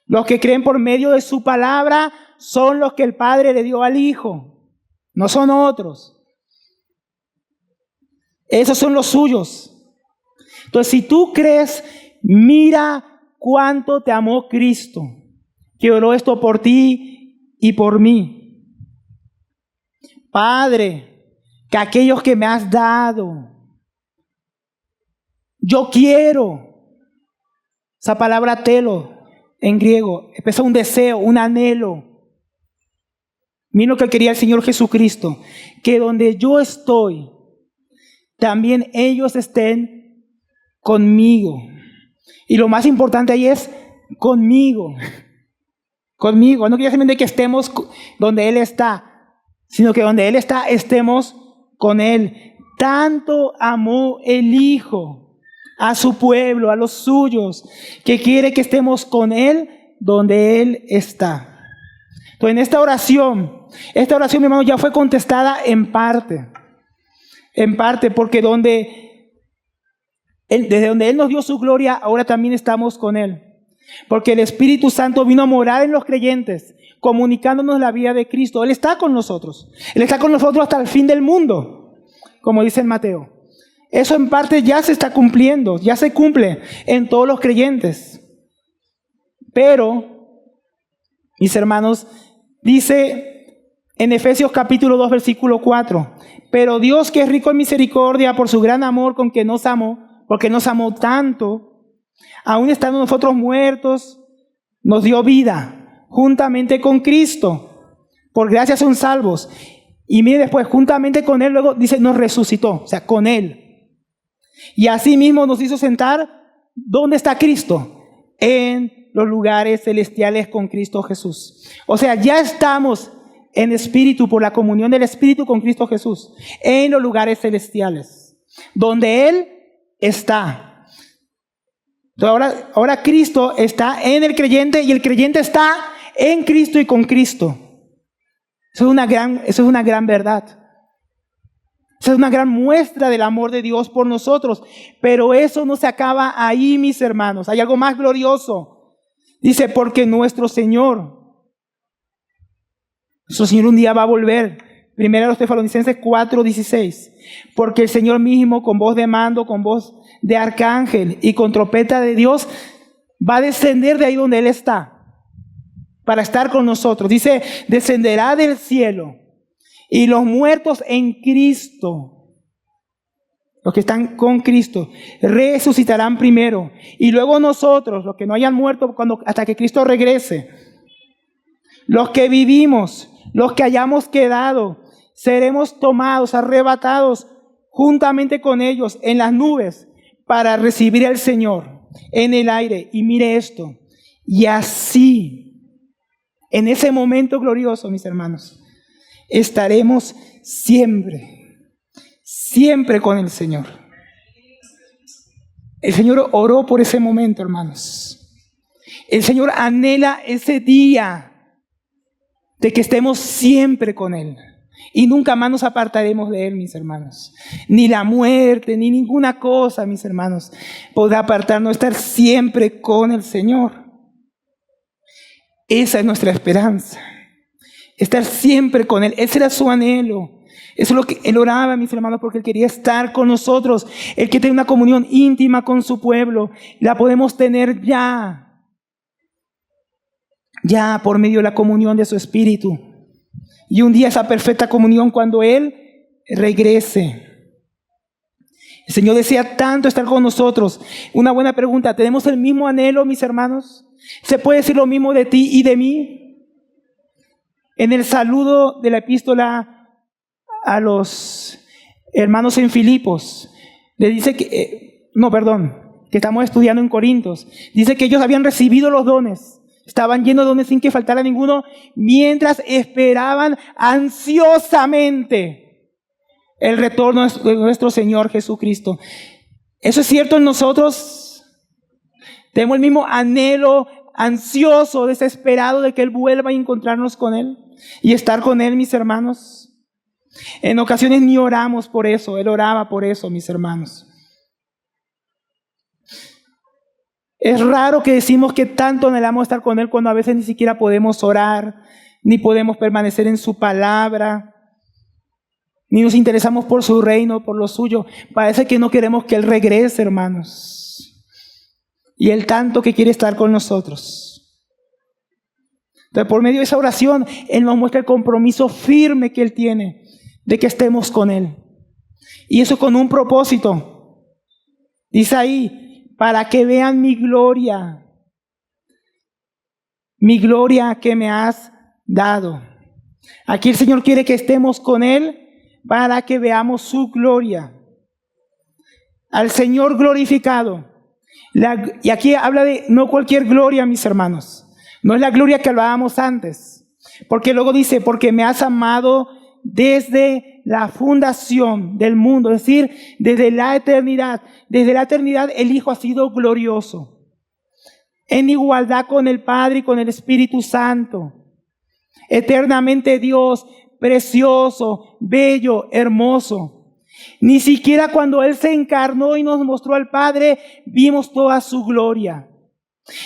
Los que creen por medio de su palabra son los que el Padre le dio al Hijo. No son otros. Esos son los suyos. Entonces, si tú crees, mira cuánto te amó Cristo, que oró esto por ti y por mí. Padre, que aquellos que me has dado, yo quiero. Esa palabra telo en griego expresa un deseo, un anhelo. Mira lo que quería el Señor Jesucristo, que donde yo estoy, también ellos estén conmigo. Y lo más importante ahí es conmigo. Conmigo. No quiere decir que estemos donde Él está, sino que donde Él está, estemos con Él. Tanto amó el Hijo a su pueblo, a los suyos, que quiere que estemos con Él donde Él está. Entonces, en esta oración, mi hermano, ya fue contestada en parte, porque desde donde Él nos dio su gloria, ahora también estamos con Él. Porque el Espíritu Santo vino a morar en los creyentes, comunicándonos la vida de Cristo. Él está con nosotros. Él está con nosotros hasta el fin del mundo, como dice en Mateo. Eso en parte ya se está cumpliendo, ya se cumple en todos los creyentes. Pero, mis hermanos, dice en Efesios capítulo 2, versículo 4, pero Dios, que es rico en misericordia por su gran amor con que nos amó, porque nos amó tanto, aún estando nosotros muertos, nos dio vida juntamente con Cristo. Por gracia son salvos. Y mire después, juntamente con Él, luego dice, nos resucitó, o sea, con Él. Y asimismo nos hizo sentar, ¿dónde está Cristo? En los lugares celestiales con Cristo Jesús. O sea, ya estamos en espíritu, por la comunión del Espíritu con Cristo Jesús, en los lugares celestiales, donde Él está. Entonces ahora Cristo está en el creyente y el creyente está en Cristo y con Cristo. Eso es una gran verdad. Esa es una gran muestra del amor de Dios por nosotros. Pero eso no se acaba ahí, mis hermanos. Hay algo más glorioso. Dice, porque nuestro Señor un día va a volver. Primero a los Tesalonicenses 4:16. Porque el Señor mismo, con voz de mando, con voz de arcángel y con trompeta de Dios, va a descender de ahí donde Él está, para estar con nosotros. Dice, descenderá del cielo, y los muertos en Cristo, los que están con Cristo, resucitarán primero, y luego nosotros, los que no hayan muerto hasta que Cristo regrese, los que vivimos, los que hayamos quedado, seremos tomados, arrebatados juntamente con ellos en las nubes para recibir al Señor en el aire. Y mire esto, y así, en ese momento glorioso, mis hermanos, estaremos siempre con el Señor. El Señor oró por ese momento, hermanos. El Señor anhela ese día de que estemos siempre con Él. Y nunca más nos apartaremos de Él, mis hermanos. Ni la muerte, ni ninguna cosa, mis hermanos, podrá apartarnos, estar siempre con el Señor. Esa es nuestra esperanza. Estar siempre con Él. Ese era su anhelo. Eso es lo que Él oraba, mis hermanos, porque Él quería estar con nosotros. Él que tiene una comunión íntima con su pueblo. La podemos tener ya por medio de la comunión de su Espíritu. Y un día esa perfecta comunión cuando Él regrese. El Señor desea tanto estar con nosotros. Una buena pregunta, ¿tenemos el mismo anhelo, mis hermanos? ¿Se puede decir lo mismo de ti y de mí? En el saludo de la epístola a los hermanos en Filipos, le dice que estamos estudiando en Corintios. Dice que ellos habían recibido los dones. Estaban llenos de dones sin que faltara ninguno, mientras esperaban ansiosamente el retorno de nuestro Señor Jesucristo. ¿Eso es cierto en nosotros? Tenemos el mismo anhelo ansioso, desesperado de que Él vuelva a encontrarnos con Él y estar con Él, mis hermanos. En ocasiones ni oramos por eso, Él oraba por eso, mis hermanos. Es raro que decimos que tanto anhelamos estar con Él cuando a veces ni siquiera podemos orar, ni podemos permanecer en su palabra, ni nos interesamos por su reino, por lo suyo. Parece que no queremos que Él regrese, hermanos. Y Él tanto que quiere estar con nosotros. Entonces, por medio de esa oración, Él nos muestra el compromiso firme que Él tiene de que estemos con Él. Y eso con un propósito. Dice ahí, para que vean mi gloria que me has dado. Aquí el Señor quiere que estemos con Él para que veamos su gloria. Al Señor glorificado. Y aquí habla de no cualquier gloria, mis hermanos. No es la gloria que hablábamos antes. Porque luego dice, porque me has amado desde la fundación del mundo, es decir, desde la eternidad. Desde la eternidad el Hijo ha sido glorioso, en igualdad con el Padre y con el Espíritu Santo. Eternamente Dios, precioso, bello, hermoso. Ni siquiera cuando Él se encarnó y nos mostró al Padre, vimos toda su gloria.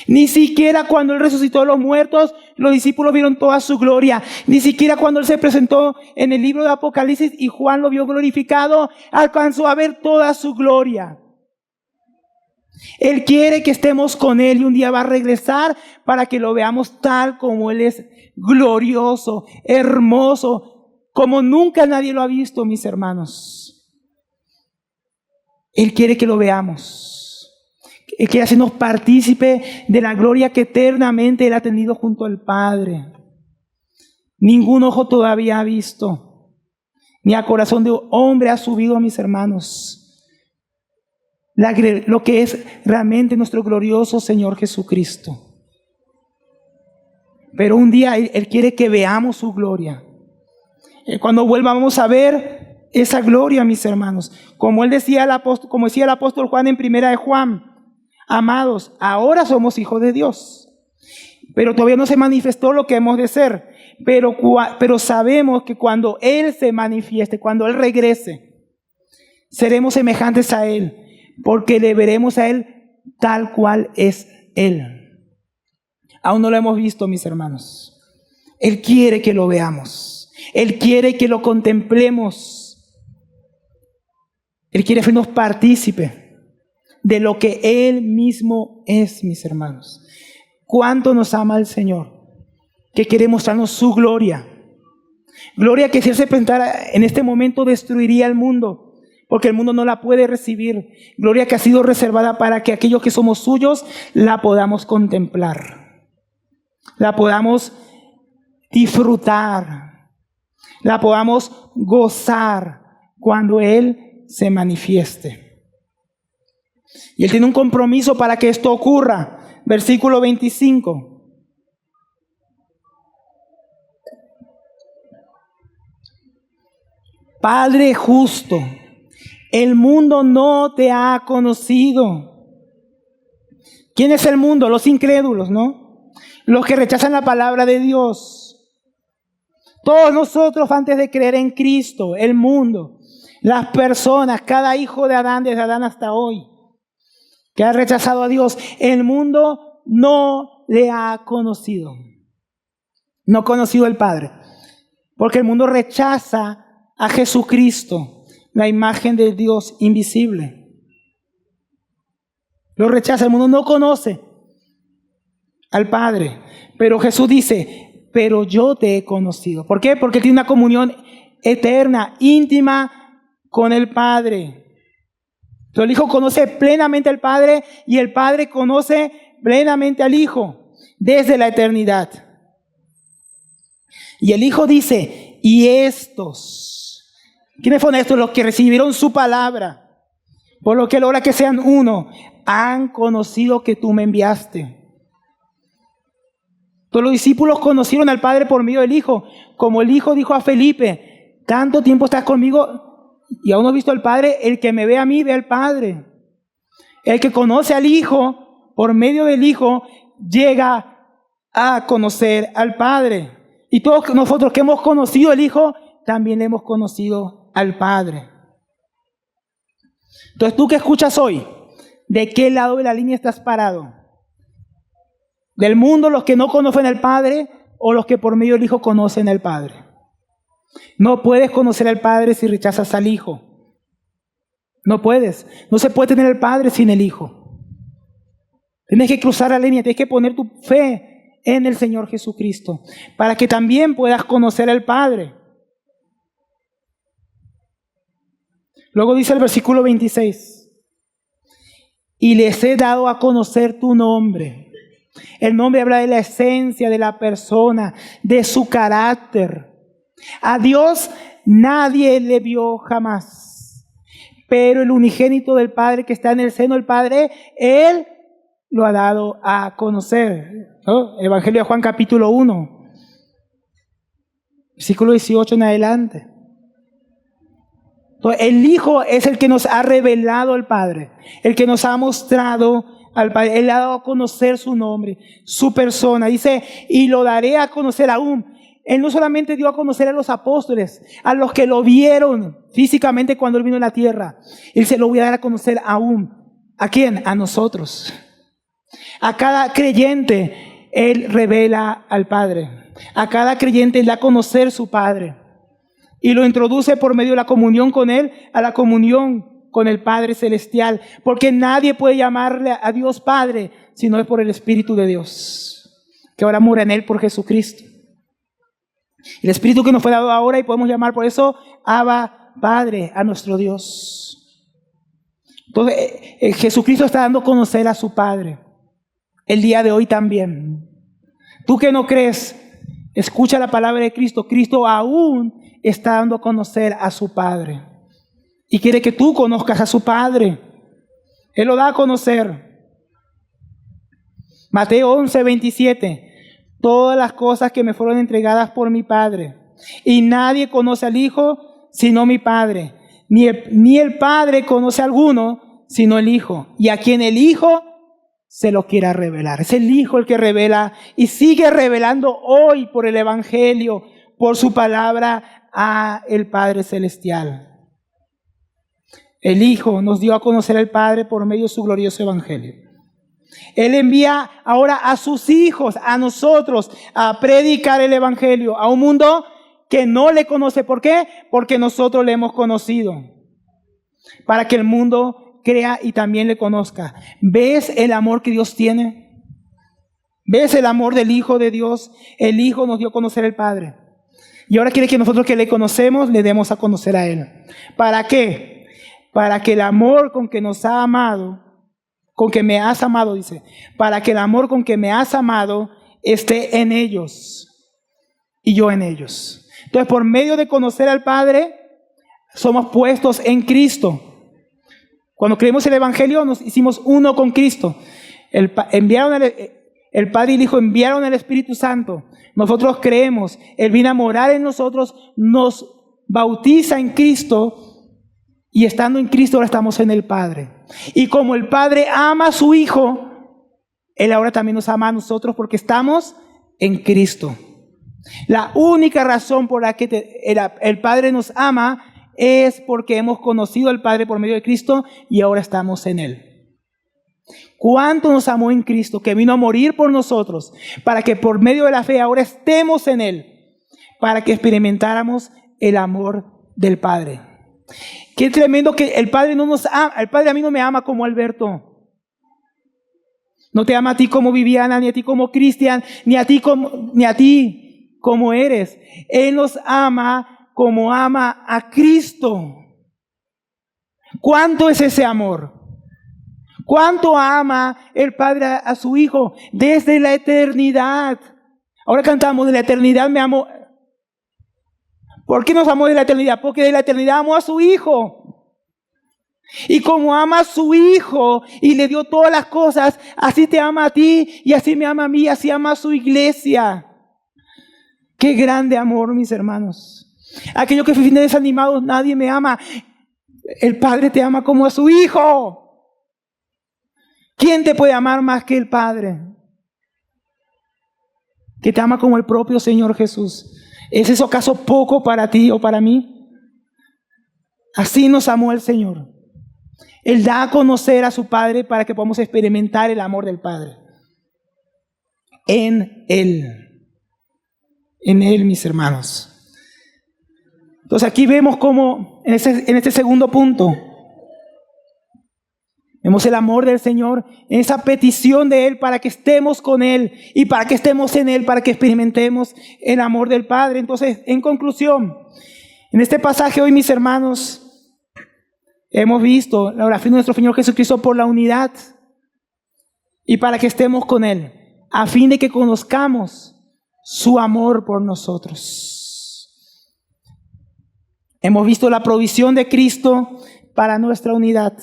Ni siquiera cuando Él resucitó a los muertos, los discípulos vieron toda su gloria. Ni siquiera cuando Él se presentó en el libro de Apocalipsis y Juan lo vio glorificado, alcanzó a ver toda su gloria. Él quiere que estemos con Él y un día va a regresar para que lo veamos tal como Él es, glorioso, hermoso, como nunca nadie lo ha visto, mis hermanos. Él quiere que lo veamos. Él quiere hacernos partícipe de la gloria que eternamente Él ha tenido junto al Padre. Ningún ojo todavía ha visto, ni a corazón de hombre ha subido, mis hermanos, lo que es realmente nuestro glorioso Señor Jesucristo. Pero un día Él quiere que veamos su gloria. Cuando vuelva vamos a ver esa gloria, mis hermanos. Como decía el apóstol Juan en Primera de Juan: amados, ahora somos hijos de Dios, pero todavía no se manifestó lo que hemos de ser. Pero sabemos que cuando Él se manifieste, cuando Él regrese, seremos semejantes a Él, porque le veremos a Él tal cual es Él. Aún no lo hemos visto, mis hermanos. Él quiere que lo veamos. Él quiere que lo contemplemos. Él quiere hacernos partícipe de lo que Él mismo es, mis hermanos. Cuánto nos ama el Señor, que quiere mostrarnos su gloria. Gloria que si Él se presentara en este momento destruiría el mundo, porque el mundo no la puede recibir. Gloria que ha sido reservada para que aquellos que somos suyos la podamos contemplar, la podamos disfrutar, la podamos gozar cuando Él se manifieste. Y Él tiene un compromiso para que esto ocurra. Versículo 25. Padre justo, el mundo no te ha conocido. ¿Quién es el mundo? Los incrédulos, ¿no? Los que rechazan la palabra de Dios. Todos nosotros, antes de creer en Cristo, el mundo, las personas, cada hijo de Adán, desde Adán hasta hoy, que ha rechazado a Dios, el mundo no le ha conocido. No ha conocido al Padre. Porque el mundo rechaza a Jesucristo, la imagen de Dios invisible. Lo rechaza, el mundo no conoce al Padre. Pero Jesús dice: pero yo te he conocido. ¿Por qué? Porque tiene una comunión eterna, íntima con el Padre. Entonces el Hijo conoce plenamente al Padre y el Padre conoce plenamente al Hijo desde la eternidad. Y el Hijo dice: y estos, ¿quiénes fueron estos? Los que recibieron su palabra, por lo que logra que sean uno, han conocido que tú me enviaste. Todos los discípulos conocieron al Padre por medio del Hijo, como el Hijo dijo a Felipe: tanto tiempo estás conmigo y aún no has visto al Padre. El que me ve a mí ve al Padre. El que conoce al Hijo por medio del Hijo llega a conocer al Padre. Y todos nosotros que hemos conocido al Hijo también le hemos conocido al Padre. Entonces, tú que escuchas hoy, ¿de qué lado de la línea estás parado? ¿Del mundo, los que no conocen al Padre, o los que por medio del Hijo conocen al Padre? No puedes conocer al Padre si rechazas al Hijo. No puedes. No se puede tener al Padre sin el Hijo. Tienes que cruzar la línea, tienes que poner tu fe en el Señor Jesucristo para que también puedas conocer al Padre. Luego dice el versículo 26: y les he dado a conocer tu nombre. El nombre habla de la esencia de la persona, de su carácter. A Dios nadie le vio jamás, pero el unigénito del Padre que está en el seno del Padre, Él lo ha dado a conocer, ¿no? Evangelio de Juan capítulo 1. Versículo 18 en adelante. Entonces, el Hijo es el que nos ha revelado al Padre, el que nos ha mostrado al Padre. Él ha dado a conocer su nombre, su persona. Dice, y lo daré a conocer aún. Él no solamente dio a conocer a los apóstoles, a los que lo vieron físicamente cuando Él vino a la tierra. Él se lo voy a dar a conocer aún. ¿A quién? A nosotros. A cada creyente Él revela al Padre. A cada creyente Él da a conocer su Padre. Y lo introduce por medio de la comunión con Él, a la comunión con el Padre Celestial. Porque nadie puede llamarle a Dios Padre, si no es por el Espíritu de Dios, que ahora mora en Él por Jesucristo. El Espíritu que nos fue dado ahora, y podemos llamar por eso Abba Padre a nuestro Dios. Entonces Jesucristo está dando a conocer a su Padre el día de hoy también. Tú que no crees, escucha la palabra de Cristo. Cristo aún está dando a conocer a su Padre y quiere que tú conozcas a su Padre. Él lo da a conocer. Mateo 11:27. Todas las cosas que me fueron entregadas por mi Padre, y nadie conoce al Hijo sino mi Padre, ni el Padre conoce a alguno sino el Hijo, y a quien el Hijo se lo quiera revelar. Es el Hijo el que revela y sigue revelando hoy por el Evangelio, por su palabra, a el Padre Celestial. El Hijo nos dio a conocer al Padre por medio de su glorioso Evangelio. Él envía ahora a sus hijos, a nosotros, a predicar el Evangelio a un mundo que no le conoce. ¿Por qué? Porque nosotros le hemos conocido. Para que el mundo crea y también le conozca. ¿Ves el amor que Dios tiene? ¿Ves el amor del Hijo de Dios? El Hijo nos dio a conocer al Padre. Y ahora quiere que nosotros que le conocemos, le demos a conocer a Él. ¿Para qué? Para que el amor con que nos ha amado, con que me has amado, dice, para que el amor con que me has amado esté en ellos y yo en ellos. Entonces, por medio de conocer al Padre, somos puestos en Cristo. Cuando creemos el Evangelio, nos hicimos uno con Cristo. El Padre y el Hijo enviaron el Espíritu Santo. Nosotros creemos, Él vino a morar en nosotros, nos bautiza en Cristo, y estando en Cristo ahora estamos en el Padre. Y como el Padre ama a su Hijo, Él ahora también nos ama a nosotros porque estamos en Cristo. La única razón por la que el Padre nos ama es porque hemos conocido al Padre por medio de Cristo y ahora estamos en Él. ¿Cuánto nos amó en Cristo, que vino a morir por nosotros, para que por medio de la fe ahora estemos en Él, para que experimentáramos el amor del Padre? Qué tremendo que el Padre no nos ama. El Padre a mí no me ama como Alberto. No te ama a ti como Viviana, ni a ti como Cristian, ni a ti como eres. Él nos ama como ama a Cristo. ¿Cuánto es ese amor? ¿Cuánto ama el Padre a su Hijo? Desde la eternidad. Ahora cantamos, de la eternidad me amó. ¿Por qué nos amó de la eternidad? Porque de la eternidad amó a su Hijo. Y como ama a su Hijo y le dio todas las cosas, así te ama a ti y así me ama a mí, así ama a su iglesia. Qué grande amor, mis hermanos. Aquellos que viven desanimados, nadie me ama. El Padre te ama como a su Hijo. ¿Quién te puede amar más que el Padre? Que te ama como el propio Señor Jesús. ¿Es eso acaso poco para ti o para mí? Así nos amó el Señor. Él da a conocer a su Padre para que podamos experimentar el amor del Padre. En Él. En Él, mis hermanos. Entonces aquí vemos cómo en este segundo punto vemos el amor del Señor, en esa petición de Él para que estemos con Él y para que estemos en Él, para que experimentemos el amor del Padre. Entonces, en conclusión, en este pasaje hoy, mis hermanos, hemos visto la oración de nuestro Señor Jesucristo por la unidad y para que estemos con Él, a fin de que conozcamos su amor por nosotros. Hemos visto la provisión de Cristo para nuestra unidad.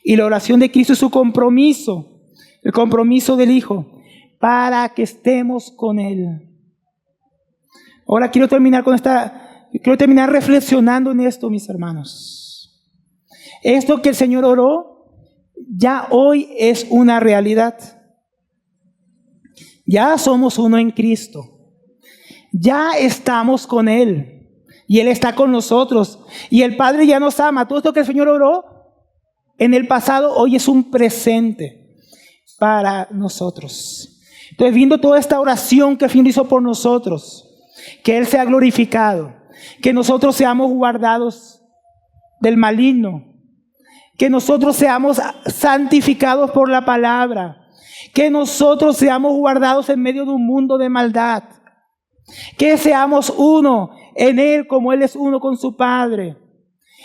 Y la oración de Cristo es su compromiso, el compromiso del Hijo, para que estemos con Él. Ahora quiero terminar reflexionando en esto, mis hermanos. Esto que el Señor oró, ya hoy es una realidad. Ya somos uno en Cristo. Ya estamos con Él. Y Él está con nosotros. Y el Padre ya nos ama. Todo esto que el Señor oró en el pasado, hoy es un presente para nosotros. Entonces, viendo toda esta oración que el Señor hizo por nosotros, que Él sea glorificado, que nosotros seamos guardados del maligno, que nosotros seamos santificados por la palabra, que nosotros seamos guardados en medio de un mundo de maldad, que seamos uno en Él como Él es uno con su Padre,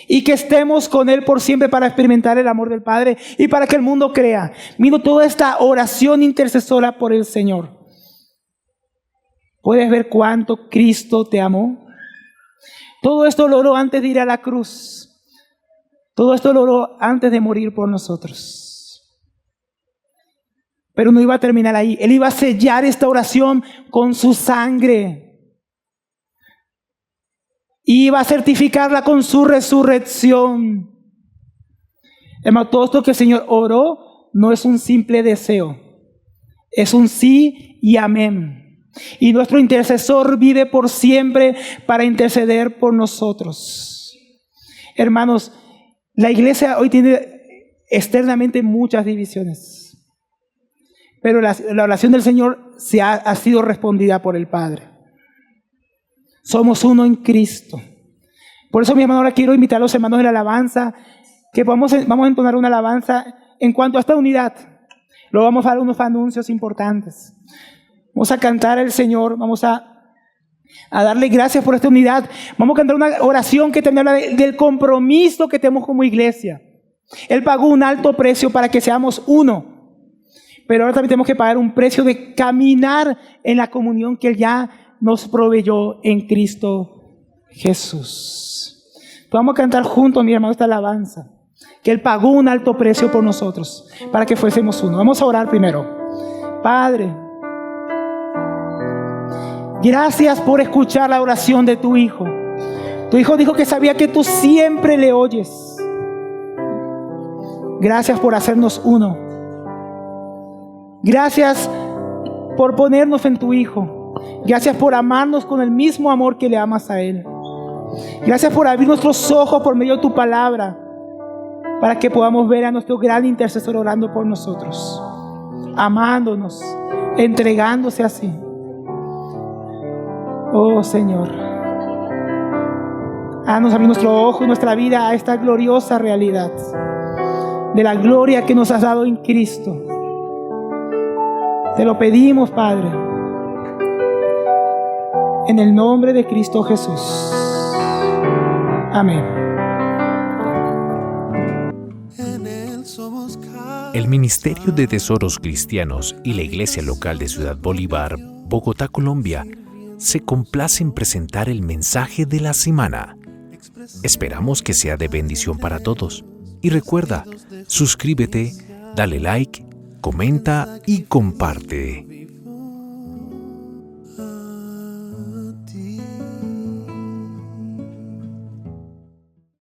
y que estemos con Él por siempre para experimentar el amor del Padre y para que el mundo crea. Miro toda esta oración intercesora por el Señor. ¿Puedes ver cuánto Cristo te amó? Todo esto lo oró antes de ir a la cruz. Todo esto lo oró antes de morir por nosotros. Pero no iba a terminar ahí. Él iba a sellar esta oración con su sangre. Iba a certificarla con su resurrección. Hermano, todo esto que el Señor oró no es un simple deseo. Es un sí y amén. Y nuestro intercesor vive por siempre para interceder por nosotros. Hermanos, la iglesia hoy tiene externamente muchas divisiones. Pero la oración del Señor ha sido respondida por el Padre. Somos uno en Cristo. Por eso, mi hermano, ahora quiero invitar a los hermanos de la alabanza que vamos a entonar una alabanza en cuanto a esta unidad. Luego vamos a dar unos anuncios importantes. Vamos a cantar al Señor, vamos a darle gracias por esta unidad. Vamos a cantar una oración que también habla del compromiso que tenemos como iglesia. Él pagó un alto precio para que seamos uno. Pero ahora también tenemos que pagar un precio de caminar en la comunión que Él ya nos proveyó en Cristo Jesús. Vamos a cantar juntos, mi hermano, esta alabanza. Que Él pagó un alto precio por nosotros para que fuésemos uno. Vamos a orar primero. Padre, gracias por escuchar la oración de tu Hijo. Tu Hijo dijo que sabía que tú siempre le oyes. Gracias por hacernos uno. Gracias por ponernos en tu Hijo. Gracias por amarnos con el mismo amor que le amas a Él. Gracias por abrir nuestros ojos por medio de tu palabra para que podamos ver a nuestro gran intercesor orando por nosotros, amándonos, entregándose así. Oh Señor, haznos abrir nuestro ojo y nuestra vida a esta gloriosa realidad de la gloria que nos has dado en Cristo. Te lo pedimos, Padre, en el nombre de Cristo Jesús. Amén. El Ministerio de Tesoros Cristianos y la Iglesia Local de Ciudad Bolívar, Bogotá, Colombia, se complace en presentar el mensaje de la semana. Esperamos que sea de bendición para todos. Y recuerda, suscríbete, dale like, comenta y comparte.